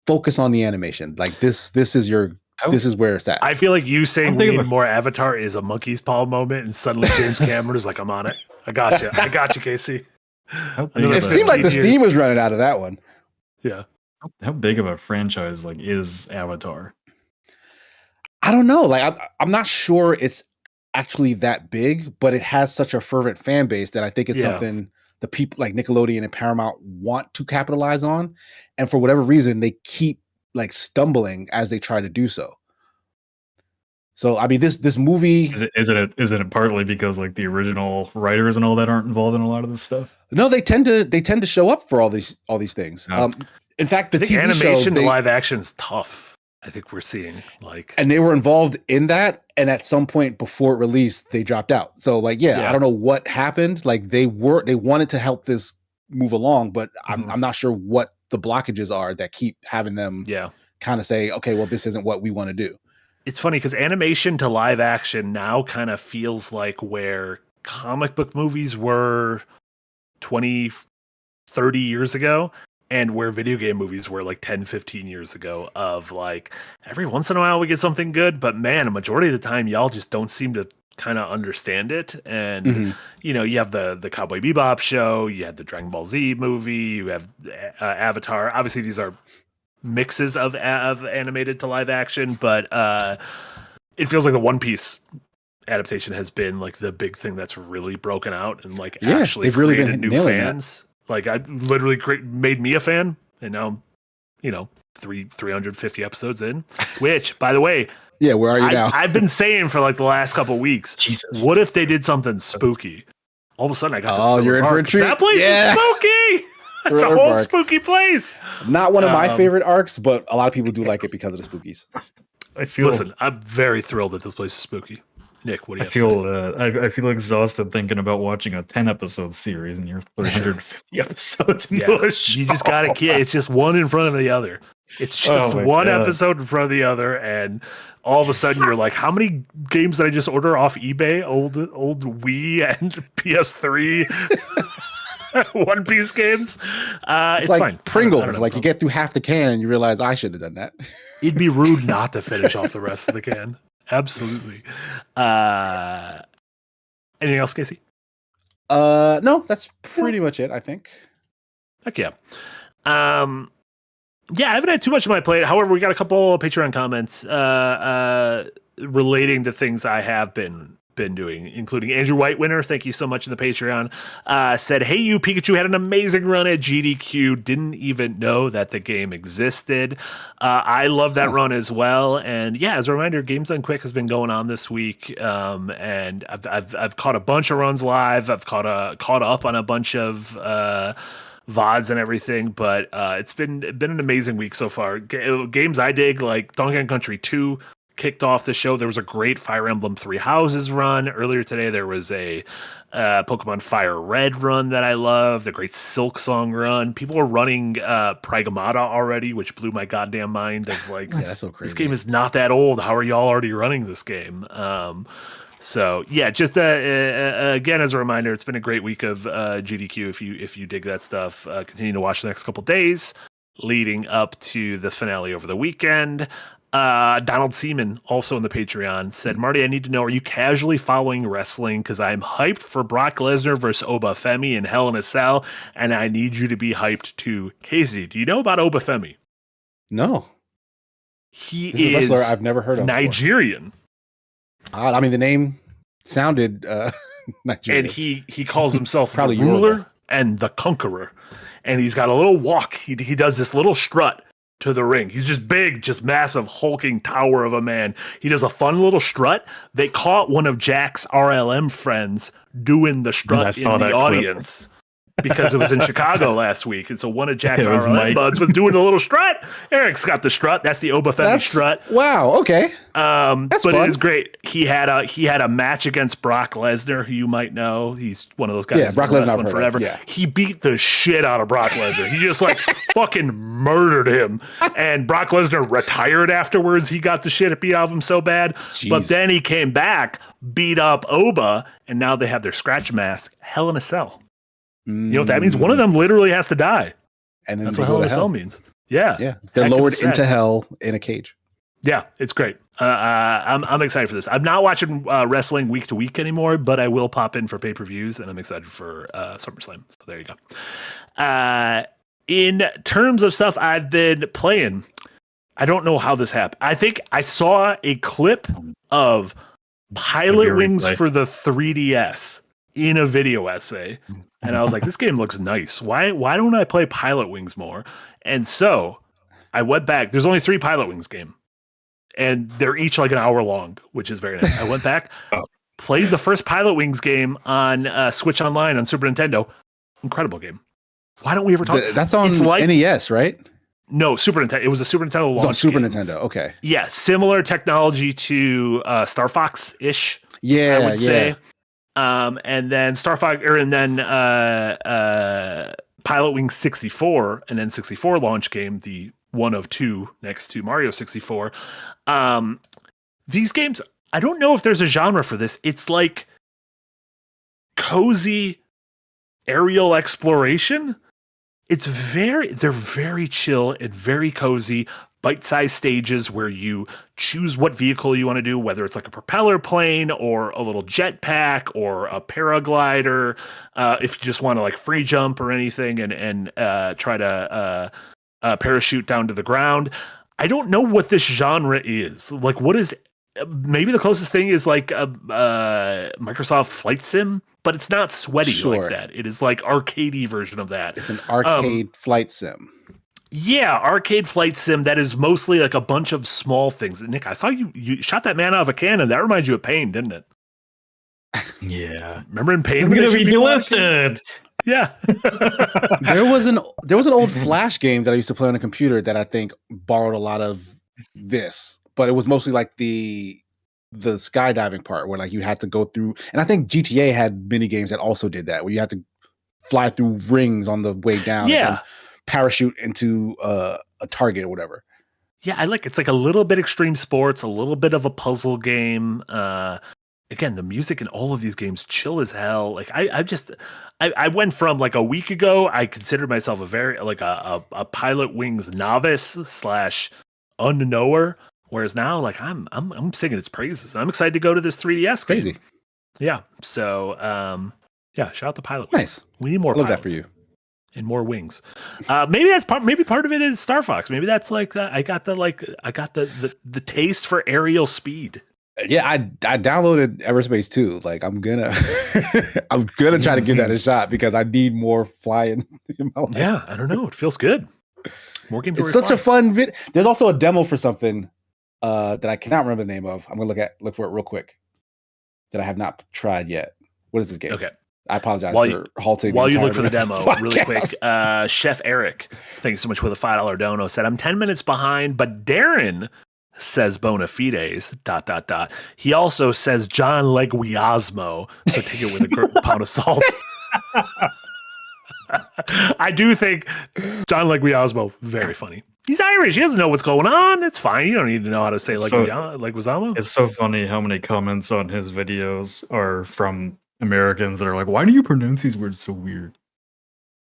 Focus on the animation. Like this is where it's at. I feel like you saying we need more Avatar is a monkey's paw moment, and suddenly James Cameron is like, I'm on it. I got you, Casey. It seemed like the steam was running out of that one. Yeah. How big of a franchise like is Avatar? I don't know. Like I'm not sure it's actually that big, but it has such a fervent fan base that I think it's something the people like Nickelodeon and Paramount want to capitalize on. And for whatever reason, they keep like stumbling as they try to do so. So I mean, this movie is it partly because like the original writers and all that aren't involved in a lot of this stuff? No, they tend to show up for all these things. Oh. In fact, the TV animation show, to live action is tough. I think we're seeing like, and they were involved in that, and at some point before it released, they dropped out. So like, I don't know what happened. Like they wanted to help this move along, but I'm not sure what the blockages are that keep having them kind of say, okay, well, this isn't what we want to do. It's funny because animation to live action now kind of feels like where comic book movies were 20, 30 years ago. And where video game movies were like 10, 15 years ago of like, every once in a while we get something good, but man, a majority of the time y'all just don't seem to kind of understand it. And, you have the Cowboy Bebop show, you had the Dragon Ball Z movie, you have Avatar. Obviously these are mixes of animated to live action, but it feels like the One Piece adaptation has been like the big thing that's really broken out and like actually created new fans. Like I literally made me a fan, and now, 350 episodes in. Which, by the way, where are you now? I've been saying for like the last couple of weeks. Jesus, what if they did something spooky? All of a sudden, I got. Oh, you're in for a treat. That place is spooky. It's a whole spooky place. Not one of my favorite arcs, but a lot of people do like it because of the spookies. Listen, I'm very thrilled that this place is spooky. Nick, what do you I feel exhausted thinking about watching a 10-episode series and you're 350 episodes into a show. You just got to it's just one in front of the other. It's just one episode in front of the other, and all of a sudden you're like, how many games did I just order off eBay? Old Wii and PS3 One Piece games. It's like fine. Pringles. Like you get through half the can and you realize I should have done that. It'd be rude not to finish off the rest of the can. Absolutely. Anything else, Casey? No, that's pretty much it, I think. Heck yeah. I haven't had too much on my plate. However, we got a couple of Patreon comments relating to things I have been doing, including Andrew White Winner. Thank you so much in the Patreon. Said, hey, you Pikachu had an amazing run at GDQ. Didn't even know that the game existed. I love that run as well. And as a reminder, Games Done Quick has been going on this week. And I've caught a bunch of runs live. I've caught up on a bunch of VODs and everything, but it's been an amazing week so far. Games I dig, like Donkey Kong Country 2, kicked off the show. There was a great Fire Emblem Three Houses run earlier today. There was a Pokemon Fire Red run that I loved, a great Silk Song run. People are running Pragamata already, which blew my goddamn mind. Of like, that's so crazy. This game is not that old. How are y'all already running this game? So just again, as a reminder, it's been a great week of GDQ. If you dig that stuff, continue to watch the next couple days leading up to the finale over the weekend. Donald Seaman, also in the Patreon, said, Marty, I need to know, are you casually following wrestling? Because I'm hyped for Brock Lesnar versus Obafemi in Hell in a Cell, and I need you to be hyped too. Casey, do you know about Obafemi? No. He is a wrestler I've never heard of Nigerian. I mean, the name sounded Nigerian. And he calls himself Probably the ruler and the conqueror. And he's got a little walk. He does this little strut to the ring. He's just big, just massive, hulking tower of a man. He does a fun little strut. They caught one of Jack's RLM friends doing the strut in the audience. Because it was in Chicago last week. And so one of Jack's RLM buds was doing a little strut. Eric's got the strut. That's the Obafemi strut. Wow. Okay. But fun. it is great. He had a match against Brock Lesnar, who you might know. He's one of those guys who's been wrestling forever. Yeah. He beat the shit out of Brock Lesnar. He just like fucking murdered him. And Brock Lesnar retired afterwards. He got the shit beat out of him so bad. Jeez. But then he came back, beat up Oba, and now they have their scratch mask, Hell in a Cell. You know what that means? One of them literally has to die. And then that's what Hell in a Cell means. Yeah. Yeah. They're lowered into hell in a cage. Yeah, it's great. I'm excited for this. I'm not watching wrestling week to week anymore, but I will pop in for pay-per-views, and I'm excited for SummerSlam. So there you go. In terms of stuff I've been playing, I don't know how this happened. I think I saw a clip of Pilot Wings for the 3DS in a video essay. And I was like, this game looks nice. Why don't I play Pilot Wings more? And so I went back. There's only 3 Pilot Wings game. And they're each like an hour long, which is very nice. I went back, played the first Pilot Wings game on Switch Online on Super Nintendo. Incredible game. Why don't we ever talk? That's on NES, right? No, Super Nintendo. It was a Super Nintendo launch. It's on Super game. Nintendo. Okay. Yeah, similar technology to Star Fox-ish. Yeah, I would say. And then Pilot Wings 64, and then 64 launch game, the one of 2 next to Mario 64. These games, I don't know if there's a genre for this. It's like cozy aerial exploration. They're very chill and very cozy. Bite-sized stages where you choose what vehicle you want to do, whether it's like a propeller plane or a little jetpack or a paraglider. If you just want to like free jump or anything and try to parachute down to the ground. I don't know what this genre is. Like, what is maybe the closest thing is like a Microsoft Flight Sim, but it's not sweaty like that. It is like arcadey version of that. It's an arcade flight sim. Yeah, arcade flight sim that is mostly like a bunch of small things. Nick, I saw you shot that man out of a cannon. That reminds you of Pain, didn't it? Yeah. Remember in Pain? It's going to be delisted. Yeah. there was an old Flash game that I used to play on a computer that I think borrowed a lot of this, but it was mostly like the skydiving part where like you had to go through, and I think GTA had mini games that also did that, where you had to fly through rings on the way down. Yeah. Parachute into a target or whatever. Yeah, it's like a little bit extreme sports, a little bit of a puzzle game. Again, the music in all of these games chill as hell. Like I went from like a week ago, I considered myself a very like a Pilot Wings novice / unknower, whereas now like I'm singing its praises. I'm excited to go to this 3DS game. Crazy. Yeah. So yeah, shout out to Pilot Wings. Nice. We need more. I love that for you. And more wings. Maybe that's part. Maybe part of it is Star Fox. Maybe that's like I got the taste for aerial speed. Yeah, I downloaded Everspace too. Like I'm gonna try to give that a shot because I need more flying in my life. Yeah, I don't know. It feels good. More games. It's such a fun vid. There's also a demo for something that I cannot remember the name of. I'm gonna look for it real quick. That I have not tried yet. What is this game? Okay. I apologize for halting. While you look for the demo, really quick, Chef Eric, thank you so much for the $5 dono, said, I'm 10 minutes behind, but Darren says bona fides, ... He also says John Leguizamo, so take it with a pound of salt. I do think John Leguizamo, very funny. He's Irish. He doesn't know what's going on. It's fine. You don't need to know how to say Leguizamo. It's so funny how many comments on his videos are from Americans that are like, why do you pronounce these words so weird?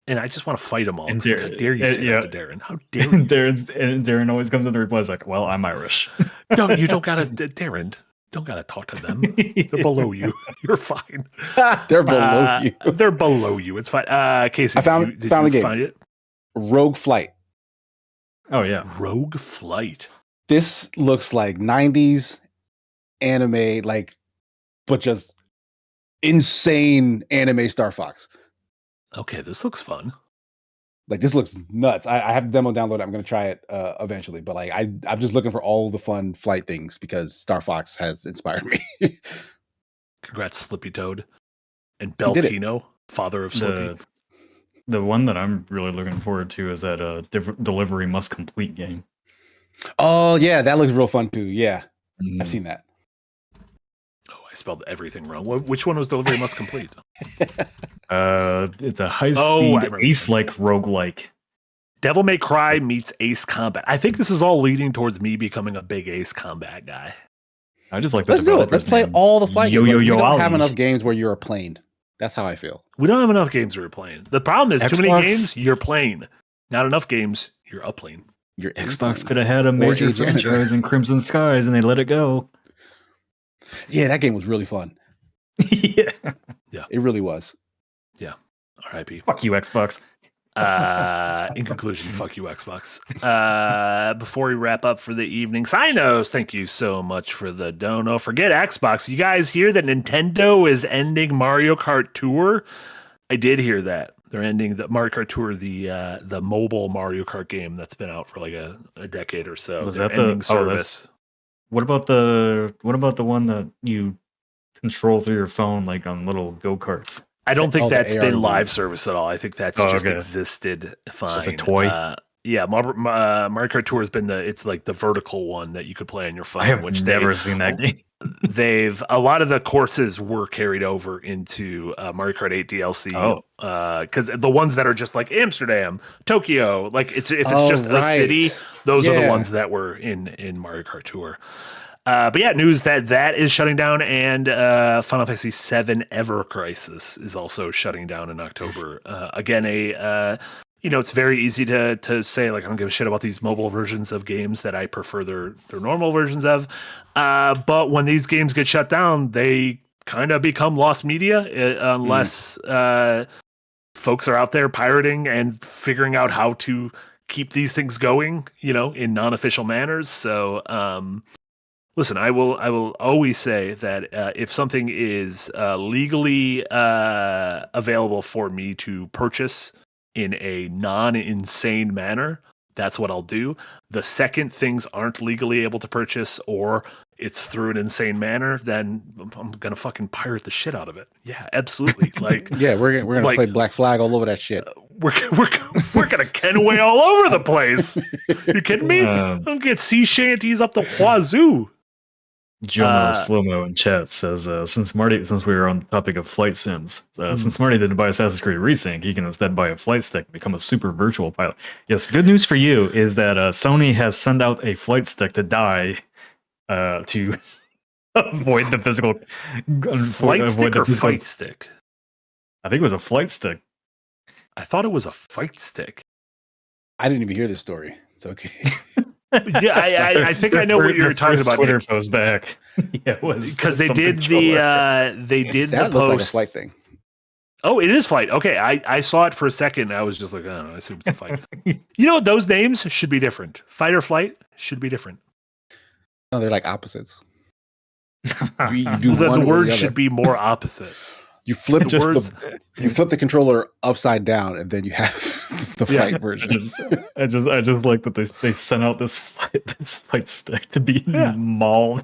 And I just want to fight them all. And how dare you say that to Darren? How dare you? Darren always comes in and replies like, well, I'm Irish. No, you don't gotta, Darren, don't gotta talk to them. They're below you. You're fine. They're below you. They're below you. It's fine. Casey, I found the game. Find it? Rogue Flight. Oh yeah. Rogue Flight. This looks like 90s anime, but just insane anime Star Fox. Okay, this looks fun. Like this looks nuts. I have the demo downloaded. I'm gonna try it eventually. But like I'm just looking for all the fun flight things because Star Fox has inspired me. Congrats, Slippy Toad. And He did it. Beltino, father of Slippy. The one that I'm really looking forward to is that delivery must complete game. Oh yeah, that looks real fun too. Yeah, I've seen that. Oh, I spelled everything wrong. Which one was delivery must complete? It's a high-speed ace-like roguelike. Devil May Cry meets Ace Combat. I think this is all leading towards me becoming a big Ace Combat guy. I just like Let's do it. Let's play all the flight games. We don't have enough games where you're playing. That's how I feel. We don't have enough games we're playing. The problem is too many games you're playing. Not enough games you're up playing. Your Xbox could have had a major franchise in Crimson Skies and they let it go. Yeah, that game was really fun. Yeah. It really was. Yeah. R.I.P. Fuck you, Xbox. In conclusion, fuck you, Xbox. Before we wrap up for the evening, Sinos, thank you so much for the dono. Forget Xbox. You guys hear that Nintendo is ending Mario Kart Tour? I did hear that. They're ending the Mario Kart Tour, the mobile Mario Kart game that's been out for like a decade or so. Was They're that ending the service? What about the one that you control through your phone like on little go-karts? I don't think that's been AR live service at all. I think that's just existed fine. It's just a toy. Yeah, Mario Kart Tour has been it's like the vertical one that you could play on your phone. I have never seen that game. A lot of the courses were carried over into Mario Kart 8 DLC. Because the ones that are just like Amsterdam, Tokyo, like if it's just a city, those are the ones that were in Mario Kart Tour. But yeah, news that is shutting down, and Final Fantasy VII Ever Crisis is also shutting down in October. Again, it's very easy to say like I don't give a shit about these mobile versions of games that I prefer their normal versions of. But when these games get shut down, they kind of become lost media unless folks are out there pirating and figuring out how to keep these things going, in non-official manners. So. Listen, I will always say that if something is legally available for me to purchase in a non-insane manner, that's what I'll do. The second things aren't legally able to purchase or it's through an insane manner, then I'm gonna fucking pirate the shit out of it. Yeah, absolutely. Like, yeah, we're gonna play Black Flag all over that shit. We're gonna Ken away all over the place. You kidding me? I'm gonna get sea shanties up the wazoo. Jono Slow-Mo in chat says, since we were on the topic of flight sims, since Marty didn't buy Assassin's Creed Resync, he can instead buy a flight stick and become a super virtual pilot. Yes, good news for you is that Sony has sent out a flight stick to die to avoid the physical... Flight stick or fight stick? I think it was a flight stick. I thought it was a fight stick. I didn't even hear this story. It's okay. Yeah, I think I know what you're talking about. Twitter post back. Yeah, it was because they did the post. Looks like a flight thing. Oh, it is flight. Okay, I saw it for a second. I was just like, I don't know. I assume it's a fight. Those names should be different. Fight or flight should be different. No, they're like opposites. The word should be more opposite. You flip the controller upside down, and then you have the fight version. I just like that they sent out this fight stick to be mauled.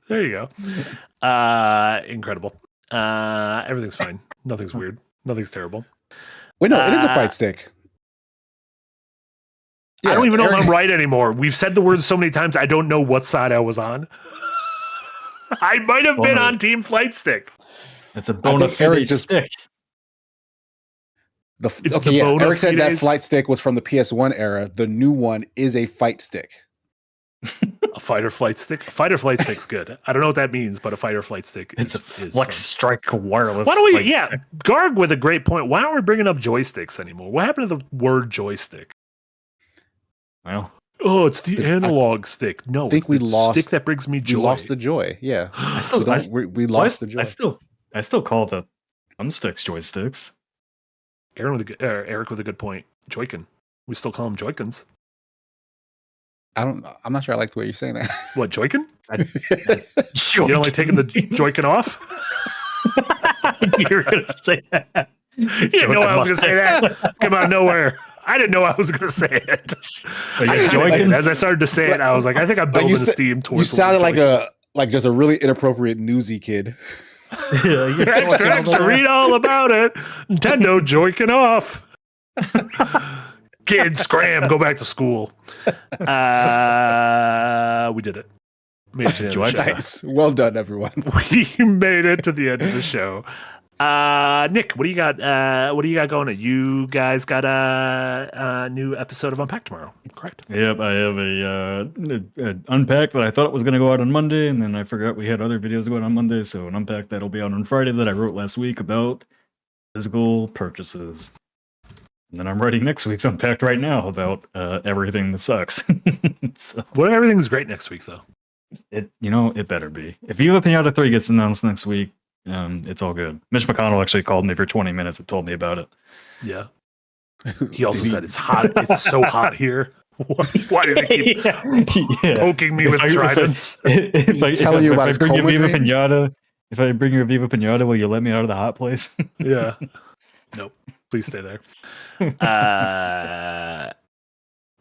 There you go. Incredible. Everything's fine. Nothing's weird. Nothing's terrible. Wait, no, it is a fight stick. Yeah, I don't even know if I'm right anymore. We've said the word so many times. I don't know what side I was on. I might have been on Team Flight Stick. It's a bona fide stick. Eric said that flight stick was from the PS1 era. The new one is a fight stick. A fight or flight stick? A fight or flight stick's good. I don't know what that means, but a fight or flight stick is a Flex Strike wireless. Why don't we, Garg with a great point. Why aren't we bringing up joysticks anymore? What happened to the word joystick? Well, it's the analog stick. No, I think we lost stick that brings me joy. We lost the joy. Yeah, we lost the joy. I still call the thumbsticks joysticks. Eric with a good point. Joykin. We still call them Joykins. I'm not sure I like the way you're saying that. What, Joykin? You don't like taking the Joykin off? You're gonna say that. You didn't know I was going to say that. Came out of nowhere. I didn't know I was going to say it. As I started to say it, I was like, I think I'm building a steam towards. You sounded like just a really inappropriate newsy kid. Extra, read all about it. Nintendo joiking off. Kids, scram, go back to school. We did it. Made it to the end of the show. Nice. Well done, everyone. We made it to the end of the show. Nick, what do you got? What do you got going on? You guys got a new episode of Unpack tomorrow, correct? Yep, I have a Unpack that I thought was going to go out on Monday, and then I forgot we had other videos going on Monday, so an Unpack that'll be out on Friday that I wrote last week about physical purchases. And then I'm writing next week's Unpacked right now about everything that sucks. So, well, everything's great next week, though. It better be. If Viva Pinata 3 gets announced next week, it's all good. Mitch McConnell actually called me for 20 minutes and told me about it. Yeah. He also said it's hot. It's so hot here. Why do they keep poking me with tridents? If I bring you a Viva Pinata, will you let me out of the hot place? Yeah. Nope. Please stay there.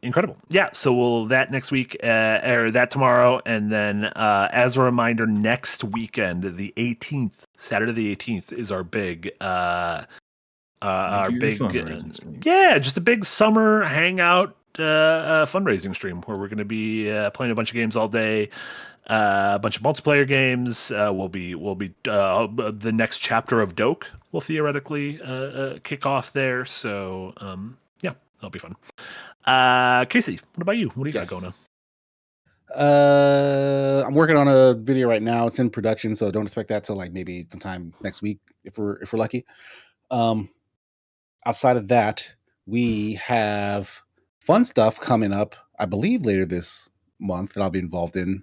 Incredible. Yeah. So that next week, or that tomorrow. And then as a reminder, next weekend, the 18th, Saturday the 18th, is our big just a big summer hangout fundraising stream where we're going to be playing a bunch of games all day. A bunch of multiplayer games. Will be the next chapter of Doke will theoretically kick off there. So yeah, that'll be fun. Casey, what about you? What do you got going on? I'm working on a video right now. It's in production, so don't expect that till like maybe sometime next week if we're lucky. Outside of that, we have fun stuff coming up, I believe later this month that I'll be involved in.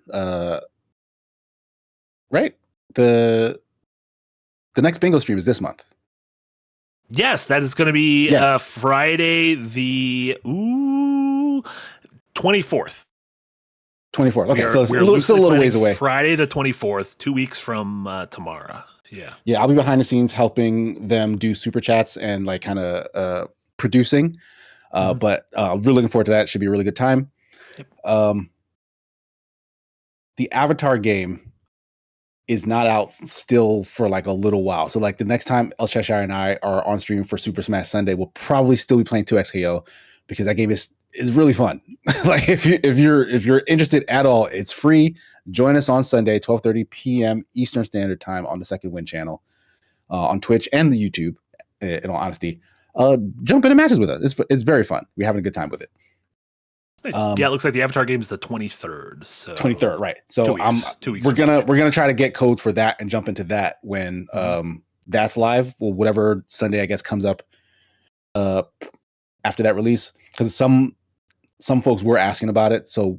Right? The next bingo stream is this month. Yes, that is going to be Friday the 24th. 24th. Okay, so it's still a little ways away. Friday the 24th, 2 weeks from tomorrow. Yeah. Yeah, I'll be behind the scenes helping them do super chats and like kind of producing. But I'm really looking forward to that. It should be a really good time. Yep. The Avatar game is not out still for like a little while. So like the next time El Cheshire and I are on stream for Super Smash Sunday, we'll probably still be playing 2XKO because that game is really fun. Like if you're interested at all, it's free. Join us on Sunday, 12:30 p.m. Eastern Standard Time on the Second Wind channel, on Twitch and the YouTube. In all honesty, jump into matches with us. It's very fun. We're having a good time with it. Nice. Yeah, it looks like the Avatar game is the 23rd. So 23rd, right? So 2 weeks. We're gonna try to get code for that and jump into that when that's live. Well, whatever Sunday I guess comes up after that release, because some folks were asking about it. So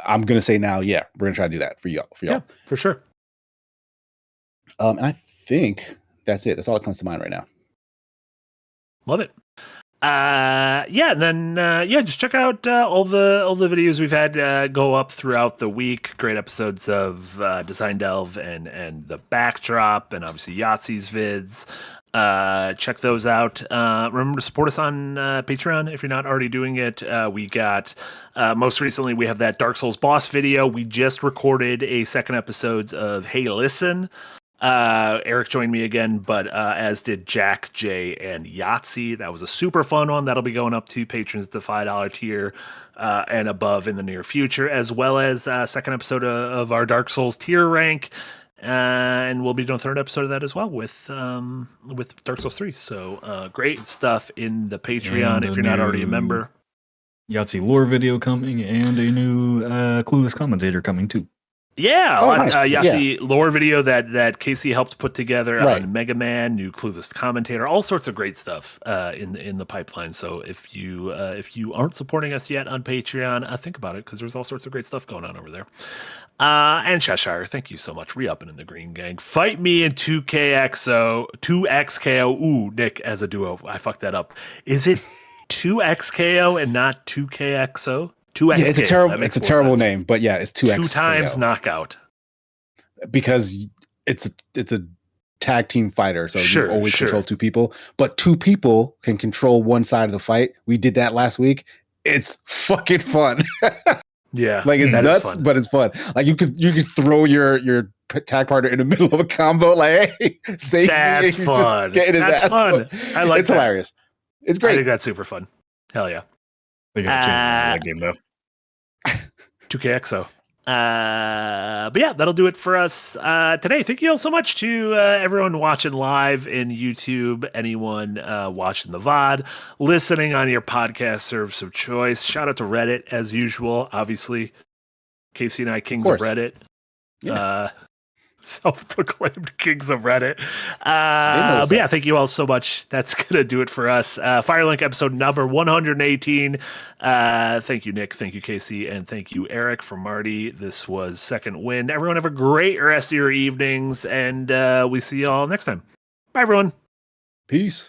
I'm gonna say now, yeah, we're gonna try to do that for y'all. Yeah, for sure. And I think that's it. That's all that comes to mind right now. Love it. Just check out all the videos we've had go up throughout the week. Great episodes of Design Delve and the Backdrop, and obviously Yahtzee's vids. Check those out. Remember to support us on Patreon if you're not already doing it. We got most recently we have that Dark Souls boss video. We just recorded a second episode of Hey Listen. Eric joined me again, but as did Jack, Jay, and Yahtzee. That was a super fun one. That'll be going up to patrons at the $5 tier and above in the near future, as well as second episode of our Dark Souls tier rank. And we'll be doing a third episode of that as well with Dark Souls 3. So great stuff in the Patreon if you're not already a member. Yahtzee lore video coming and a new Clueless commentator coming too. Yeah, nice. Yahtzee lore video that Casey helped put together on Mega Man, new Clueless commentator, all sorts of great stuff in the pipeline. So if you aren't supporting us yet on Patreon, think about it because there's all sorts of great stuff going on over there. And Cheshire, thank you so much. Re-upping in the Green Gang. Fight me in 2XKO. Ooh, Nick as a duo. I fucked that up. Is it 2XKO and not 2KXO? 2XKO. Yeah, it's a terrible name, but yeah, it's 2X. 2 times knockout. Because it's a tag team fighter, so Sure, you always sure. control two people, but two people can control one side of the fight. We did that last week. It's fucking fun. Yeah, Like it's that is nuts, fun. but it's fun. Like you could throw your tag partner in the middle of a combo, like, hey, save me. That's And he's just fun. getting his That's ass fun. whooped. I like It's that. hilarious. It's I great. think that's super fun. Hell yeah. They gotta change the name of that game though. 2KXO. But yeah, that'll do it for us today. Thank you all so much to everyone watching live in YouTube, anyone watching the VOD, listening on your podcast service of choice. Shout out to Reddit as usual. Obviously, Casey and I, kings of Reddit. Yeah. Self-proclaimed kings of Reddit. But yeah, thank you all so much. That's gonna do it for us. Firelink episode number 118. Thank you, Nick. Thank you, Casey, and thank you, Eric, from Marty. This was Second Wind. Everyone have a great rest of your evenings, and we see you all next time. Bye, everyone. Peace.